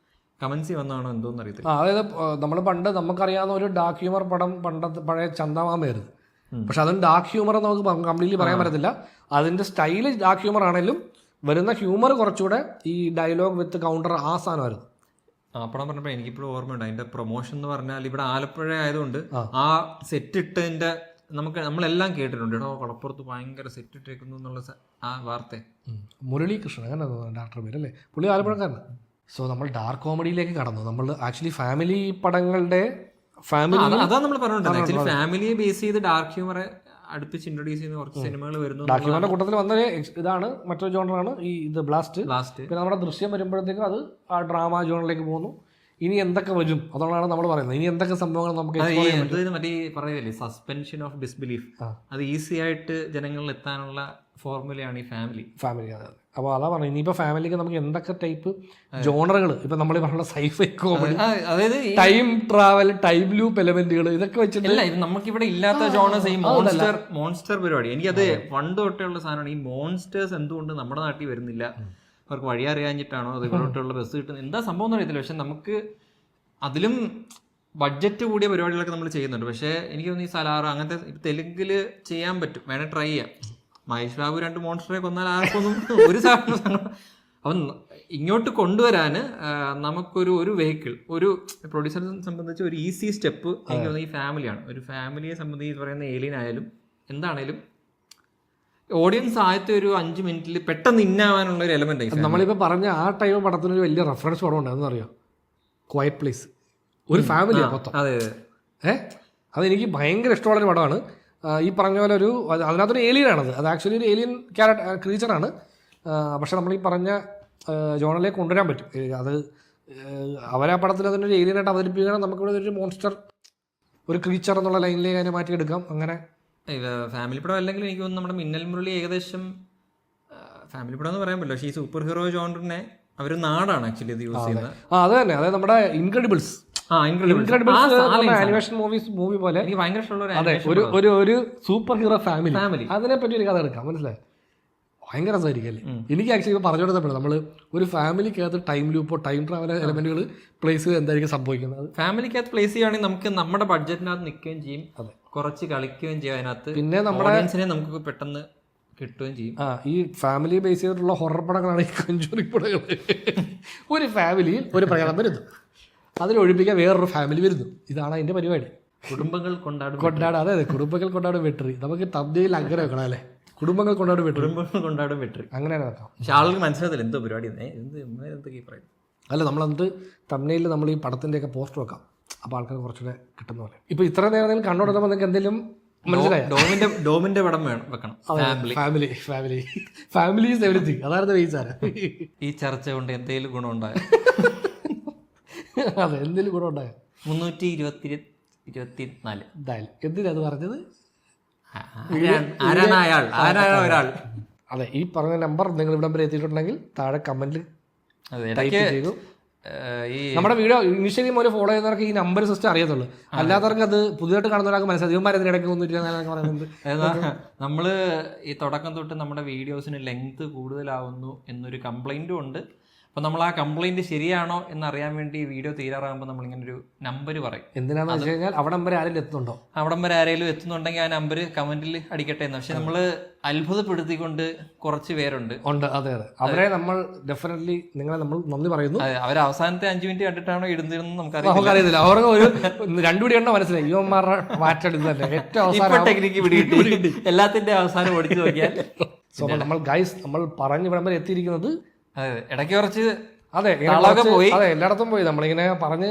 കമൻസി വന്നാണോ എന്തോന്ന് അറിയത്തില്ല. അതായത് നമ്മൾ പണ്ട് നമുക്കറിയാവുന്ന ഒരു ഡാർക്ക് ഹ്യൂമർ പടം പഴയ ചന്ദമാമയായിരുന്നു. പക്ഷെ അതും ഡാർക്ക് ഹ്യൂമർ നമുക്ക് കംപ്ലീറ്റ്ലി പറയാൻ പറ്റത്തില്ല. അതിന്റെ സ്റ്റൈല് ഡാർക്ക് ഹ്യൂമർ ആണെങ്കിലും വരുന്ന ഹ്യൂമർ കുറച്ചുകൂടെ ഈ ഡയലോഗ് വിത്ത് കൗണ്ടർ ആ സാധനമായിരുന്നു. പടം പറഞ്ഞപ്പോൾ എനിക്കിപ്പോഴും ഓർമ്മയുണ്ട് അതിന്റെ പ്രൊമോഷൻ എന്ന് പറഞ്ഞാൽ ഇവിടെ ആലപ്പുഴ ആയതുകൊണ്ട് ആ സെറ്റ് ഇട്ടതിന്റെ നമ്മളെല്ലാം കേട്ടിട്ടുണ്ട് കേട്ടോ, കടപ്പുറത്ത് ഭയങ്കര സെറ്റ് ഇട്ടേക്കുന്നു എന്നുള്ള ആ വാർത്ത. മുരളീകൃഷ്ണൻ അങ്ങനെ ഡയറക്ടർ പേര് അല്ലേ, പുള്ളി ആലപ്പുഴക്കാരനാണ്. സോ നമ്മൾ ഡാർക്ക് കോമഡിയിലേക്ക് കടന്നു. നമ്മൾ ആക്ച്വലി ഫാമിലി പടങ്ങളുടെ അതാ നമ്മൾ പറഞ്ഞിട്ടുണ്ട്. ആക്ച്വലി ഫാമിലിയെ ബേസ് ചെയ്ത് ഡാർക്ക് ഹ്യൂമറെ അടുപ്പിച്ച് ഇൻട്രൊഡ്യൂസ് ചെയ്യുന്ന കുറച്ച് സിനിമകൾ വരുന്നു. ഡാർക്ക് ഹ്യൂമറിന്റെ കൂട്ടത്തിൽ വന്നൊരു ഇതാണ്, മറ്റൊരു ജോണറാണ് ഈ ഇത് ബ്ലാസ്റ്റ്. പിന്നെ നമ്മുടെ ദൃശ്യം വരുമ്പോഴത്തേക്കും അത് ആ ഡ്രാമ ജോണിലേക്ക് പോകുന്നു. ഇനി എന്തൊക്കെ വരും അതുകൊണ്ടാണ് നമ്മൾ പറയുന്നത്. ഇനി എന്തൊക്കെ സംഭവങ്ങൾ നമുക്ക് മറ്റേ പറയല്ലേ സസ്പെൻഷൻ ഓഫ് ഡിസ്ബിലീഫ്, അത് ഈസി ആയിട്ട് ജനങ്ങളിൽ എത്താനുള്ള ഫോർമുലയാണ് ഈ ഫാമിലി. അതെ. അപ്പോൾ അതാ പറഞ്ഞു, ഇനിയിപ്പോൾ ഫാമിലിക്ക് നമുക്ക് എന്തൊക്കെ ടൈപ്പ് ജോണറുകൾ, ഇപ്പം നമ്മൾ പറഞ്ഞ സൈഫൈ കോമഡി, അതായത് ടൈം ട്രാവൽ, ടൈം ലൂപ്പ് എലമെന്റുകൾ, ഇതൊക്കെ വെച്ചിട്ടില്ല. നമുക്കിവിടെ ഇല്ലാത്ത ജോണേഴ്സ് ഈ മോൺസ്റ്റർ പരിപാടി. എനിക്കത് പണ്ട് തൊട്ടുള്ള സാധനമാണ്. ഈ മോൺസ്റ്റേഴ്സ് എന്തുകൊണ്ട് നമ്മുടെ നാട്ടിൽ വരുന്നില്ല? അവർക്ക് വഴി അറിയാഞ്ഞിട്ടാണോ, അത് ഇവിടോട്ടുള്ള ബസ് കിട്ടുന്നത്, എന്താ സംഭവം എന്ന് അറിയത്തില്ല. പക്ഷെ നമുക്ക് അതിലും ബഡ്ജറ്റ് കൂടിയ പരിപാടികളൊക്കെ നമ്മൾ ചെയ്യുന്നുണ്ട്. പക്ഷേ എനിക്ക് തോന്നുന്നു ഈ സലാർ അങ്ങനത്തെ തെലുങ്കിൽ ചെയ്യാൻ പറ്റും, വേണേൽ ട്രൈ ചെയ്യാം. മഹേഷ് ബാബു 2 മോൺസ്റ്ററെ കൊന്നാൽ ആർക്കൊന്നും ഒരു സാധനം. അപ്പം ഇങ്ങോട്ട് കൊണ്ടുവരാൻ നമുക്കൊരു വെഹിക്കിൾ, ഒരു പ്രൊഡ്യൂസറെ സംബന്ധിച്ച് ഒരു ഈസി സ്റ്റെപ്പ് എനിക്ക് തോന്നുന്നു ഈ ഫാമിലിയാണ്. ഒരു ഫാമിലിയെ സംബന്ധിച്ച് പറയുന്ന ഏലിയൻ ആയാലും എന്താണേലും ഓഡിയൻസ് ആദ്യത്തെ ഒരു 5 മിനിറ്റിൽ പെട്ടെന്ന് ഇന്നാവാനുള്ള ഒരു എലമെന്റ് ആയി. നമ്മളിപ്പോൾ പറഞ്ഞ ആ ടൈം പടത്തിനൊരു വലിയ റെഫറൻസ് പടം ഉണ്ട്, അതെന്നറിയാം, ക്വയറ്റ് പ്ലേസ്. ഒരു ഫാമിലിയാണ് മൊത്തം. അതെ. അതെനിക്ക് ഭയങ്കര ഇഷ്ടമുള്ളൊരു പടമാണ്. ഈ പറഞ്ഞ പോലെ അതിനകത്തൊരു ഏലിയനാണത്. അത് ആക്ച്വലി ഒരു ഏലിയൻ ക്രീച്ചറാണ്. പക്ഷെ നമ്മൾ ഈ പറഞ്ഞ ജോണിലേക്ക് കൊണ്ടുവരാൻ പറ്റും. അത് അവരാ പടത്തിൽ അതിനൊരു ഏലിയനായിട്ട് അവതരിപ്പിക്കണം. നമുക്കിവിടെ ഒരു മോൺസ്റ്റർ, ഒരു ക്രീച്ചർ എന്നുള്ള ലൈനിലേക്ക് അതിനെ മാറ്റിയെടുക്കാം. അങ്ങനെ ഫാമിലി പടം അല്ലെങ്കിൽ എനിക്ക് തോന്നുന്നു നമ്മുടെ മിന്നൽ മുരളി ഏകദേശം ഫാമിലി പടം എന്ന് പറയാൻ പറ്റില്ല. പക്ഷേ ഈ സൂപ്പർ ഹീറോ ജോണറിനെ അവർ നാടാണ് ആക്ച്വലി ഇത് യൂസ് ചെയ്യുന്നത്. അത് തന്നെ. അതായത് നമ്മുടെ ഇൻക്രെഡിബിൾസ് ആനിമേഷൻ മൂവി പോലെ എനിക്ക് ഭയങ്കര ഇഷ്ടമുള്ള ഒരു സൂപ്പർ ഹീറോ ഫാമിലി, അതിനെ പറ്റി ഒരു കഥ എടുക്കാം. മനസ്സിലായി? ഭയങ്കര രസമായിരിക്കല്ലേ. എനിക്ക് ആക്ച്വലി പറഞ്ഞു കൊടുത്തപ്പോൾ നമ്മൾ ഒരു ഫാമിലിക്കകത്ത് ടൈം ലൂപ്പോ ടൈം ട്രാവൽ എലമെന്റുകൾ പ്ലേസ് ചെയ്ത് എന്തായിരിക്കും സംഭവിക്കുന്നത്. ഫാമിലിക്കകത്ത് പ്ലേസ് ചെയ്യുകയാണെങ്കിൽ നമുക്ക് നമ്മുടെ ബഡ്ജറ്റിനകത്ത് നിൽക്കുകയും ചെയ്യും, കുറച്ച് കളിക്കുകയും ചെയ്യും. അതിനകത്ത് പിന്നെ നമ്മുടെ ഓഡിയൻസിനെ നമുക്ക് പെട്ടെന്ന് കിട്ടുകയും ചെയ്യും. ഈ ഫാമിലി ബേസ് ചെയ്തിട്ടുള്ള ഹൊറർ പടങ്ങളാണ് ഈ കഞ്ചൂറിംഗ് പടങ്ങൾ. ഒരു ഫാമിലിയിൽ ഒരു പ്രകടനം വരുന്നു, അതിലൊഴിപ്പിക്കാൻ വേറൊരു ഫാമിലി വരുന്നു. ഇതാണ് അതിന്റെ പരിപാടി. കുടുംബങ്ങൾ കൊണ്ടാടും. അതെ, കുടുംബങ്ങൾ കൊണ്ടാടും വെട്ടറി. നമുക്ക് തബ്ദിയിൽ അങ്ങനെ വെക്കണം അല്ലേ, കുടുംബങ്ങൾ കൊണ്ടാടും വെട്ടറി അങ്ങനെയാണ് വെക്കാം. പക്ഷെ ആളുകൾ മനസ്സിലാകത്തില്ല എന്തോ പരിപാടി എന്തൊക്കെ പറയും. അല്ല, നമ്മളത് തമ്മിൽ നമ്മൾ ഈ പടത്തിൻ്റെയൊക്കെ പോസ്റ്റർ വെക്കാം, അപ്പോൾ ആൾക്കാർ കുറച്ചുകൂടെ കിട്ടുന്ന പോലെ. ഇപ്പോൾ ഇത്ര നേരം നിങ്ങൾ കണ്ടുകൊടുക്കുമ്പോൾ നിങ്ങൾക്ക് എന്തെങ്കിലും മനസ്സിലായോ? ഡോമിന്റെ പടം വെക്കണം. Family is everything. അതായിരുന്നു ബേസാണ്. ഈ ചർച്ച കൊണ്ട് എന്തെങ്കിലും ഗുണമുണ്ടായോ? അതെ, എന്തെങ്കിലും ഗുണമുണ്ടായോ? 324. എന്തിനാ അത് പറഞ്ഞത്? ഒരാൾ. അതെ, ഈ പറഞ്ഞ നമ്പർ നിങ്ങൾ ഇവിടം വരെ എത്തിയിട്ടുണ്ടെങ്കിൽ താഴെ കമന്റിൽ ടൈപ്പ് ചെയ്തു. നമ്മുടെ വീഡിയോ ഇനിഷ്യലി മുതൽ ഫോളോ ചെയ്യുന്നവർക്ക് ഈ നമ്പർ സിസ്റ്റം അറിയത്തുള്ളൂ. അല്ലാത്തവർക്ക് അത് പുതിയതായിട്ട് കാണുന്നവർക്ക് മനസ്സിലായി ഇവന്മാരെന്തിന് ഇടയ്ക്ക് 124 പറയുന്നത്. നമ്മള് ഈ തുടക്കം തൊട്ട് നമ്മുടെ വീഡിയോസിന് ലെങ്ത് കൂടുതലാവുന്നു എന്നൊരു കംപ്ലൈന്റും ഉണ്ട്. അപ്പോൾ നമ്മൾ ആ കംപ്ലൈന്റ് ശരിയാണോ എന്നറിയാൻ വേണ്ടി വീഡിയോ തീരാറാകുമ്പോൾ നമ്മളിങ്ങനെ ഒരു നമ്പർ പറയും. എന്തിനാണെന്ന് വെച്ച് കഴിഞ്ഞാൽ അവിടം വരെ ആരെങ്കിലും എത്തുന്നുണ്ടോ, അവിടം വരെ ആരെങ്കിലും എത്തുന്നുണ്ടെങ്കിൽ ആ നമ്പർ കമന്റിൽ അടിക്കട്ടെ എന്ന്. പക്ഷെ നമ്മൾ അത്ഭുതപ്പെടുത്തിക്കൊണ്ട് കുറച്ച് പേരുണ്ട്. അതെ, അവരെ നമ്മൾ ഡെഫിനറ്റ്ലി നിങ്ങളെ നമ്മൾ നന്ദി പറയുന്നു. അവർ അവസാനത്തെ 5 മിനിറ്റ് കണ്ടിട്ടാണോ ഇടുന്നതെന്ന് നമുക്കറിയത്തില്ല. അവർക്ക് ഒരു 2 പിടി കണ്ട മനസ്സിലായി ഇവന്മാരുടെ മാറ്റെടുത്തല്ലേ ഏറ്റവും അവസാനം ടെക്നിക്ക് പിടികിട്ടി. എല്ലാത്തിന്റെ അവസാനം ഓടിച്ചു നോക്കിയാൽ. സോ നമ്മൾ ഗൈസ് നമ്മൾ പറഞ്ഞ് ഇവിടം വരെ എത്തിയിരിക്കുന്നത് ഇടയ്ക്ക് കുറച്ച് പോയി. അതെ, എല്ലായിടത്തും പോയി. നമ്മളിങ്ങനെ പറഞ്ഞ്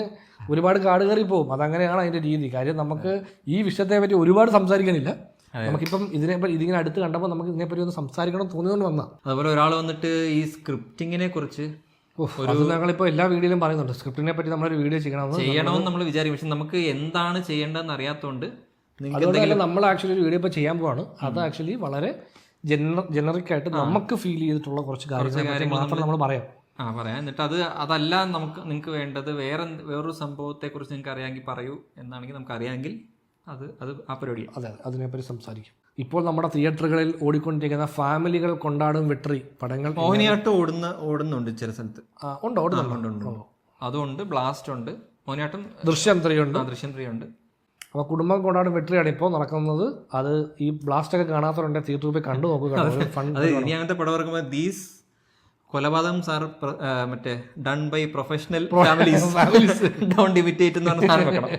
ഒരുപാട് കാട് കയറി പോകും. അതങ്ങനെയാണ് അതിന്റെ രീതി. കാര്യം നമുക്ക് ഈ വിഷയത്തെ പറ്റി ഒരുപാട് സംസാരിക്കാനില്ല. നമുക്കിപ്പം ഇതിങ്ങനെ അടുത്ത് കണ്ടപ്പോൾ നമുക്ക് ഇതിനെപ്പറ്റി ഒന്ന് സംസാരിക്കണം തോന്നിയോണ്ട് വന്നാ. അതുപോലെ ഒരാൾ വന്നിട്ട് ഈ സ്ക്രിപ്റ്റിങ്ങിനെ കുറിച്ച് ഞങ്ങളിപ്പോൾ എല്ലാ വീഡിയോയിലും പറയുന്നുണ്ട് സ്ക്രിപ്റ്റിനെ പറ്റി നമ്മളൊരു വീഡിയോ ചെയ്യണമെന്ന് നമ്മൾ വിചാരിക്കും. പക്ഷെ നമുക്ക് എന്താണ് ചെയ്യേണ്ടതെന്ന് അറിയാത്തതുകൊണ്ട് നമ്മൾ ആക്ച്വലി ഒരു വീഡിയോ ഇപ്പോൾ ചെയ്യാൻ പോവാണ്. അത് ആക്ച്വലി വളരെ ജനറിക് ആയിട്ട് നമുക്ക് ഫീൽ ചെയ്തിട്ടുള്ള കുറച്ച് കാര്യങ്ങൾ മാത്രം നമ്മൾ പറയാം. എന്നിട്ട് അതല്ല നിങ്ങൾക്ക് വേണ്ടത് വേറൊരു സംഭവത്തെ കുറിച്ച് നിങ്ങൾക്ക് അറിയാമെങ്കിൽ പറയൂ എന്നാണെങ്കിൽ നമുക്ക് അറിയാമെങ്കിൽ അത് ആ പരിപാടി. അതെ, അതിനെപ്പറ്റി സംസാരിക്കും. ഇപ്പോൾ നമ്മുടെ തിയേറ്ററുകളിൽ ഓടിക്കൊണ്ടിരിക്കുന്ന ഫാമിലികൾ കൊണ്ടാടും വെട്ടറി പടങ്ങൾ മോഹിനിയാട്ടം ഓടുന്നുണ്ട് ചില സ്ഥലത്ത്. ഓടുന്നുണ്ട്. അതുകൊണ്ട് ബ്ലാസ്റ്റ് ഉണ്ട്, മോഹിനിയാട്ടം, ദൃശ്യം 3 ഉണ്ട്. അപ്പോൾ കുടുംബം കൊണ്ടാടും വെട്ടറിയാണ് ഇപ്പോൾ നടക്കുന്നത്. അത് ഈ ബ്ലാസ്റ്റ് ഒക്കെ കാണാത്തവരുണ്ട്, തിയേറ്ററിൽ പോയി കണ്ടു നോക്കുക. ഇനി അങ്ങനത്തെ പടം ഇറക്കുമ്പോൾ ദീസ് കൊലപാതകം സാർ മറ്റേ done by professional families don't imitate എന്ന് പറഞ്ഞ സാധനം വെക്കണം.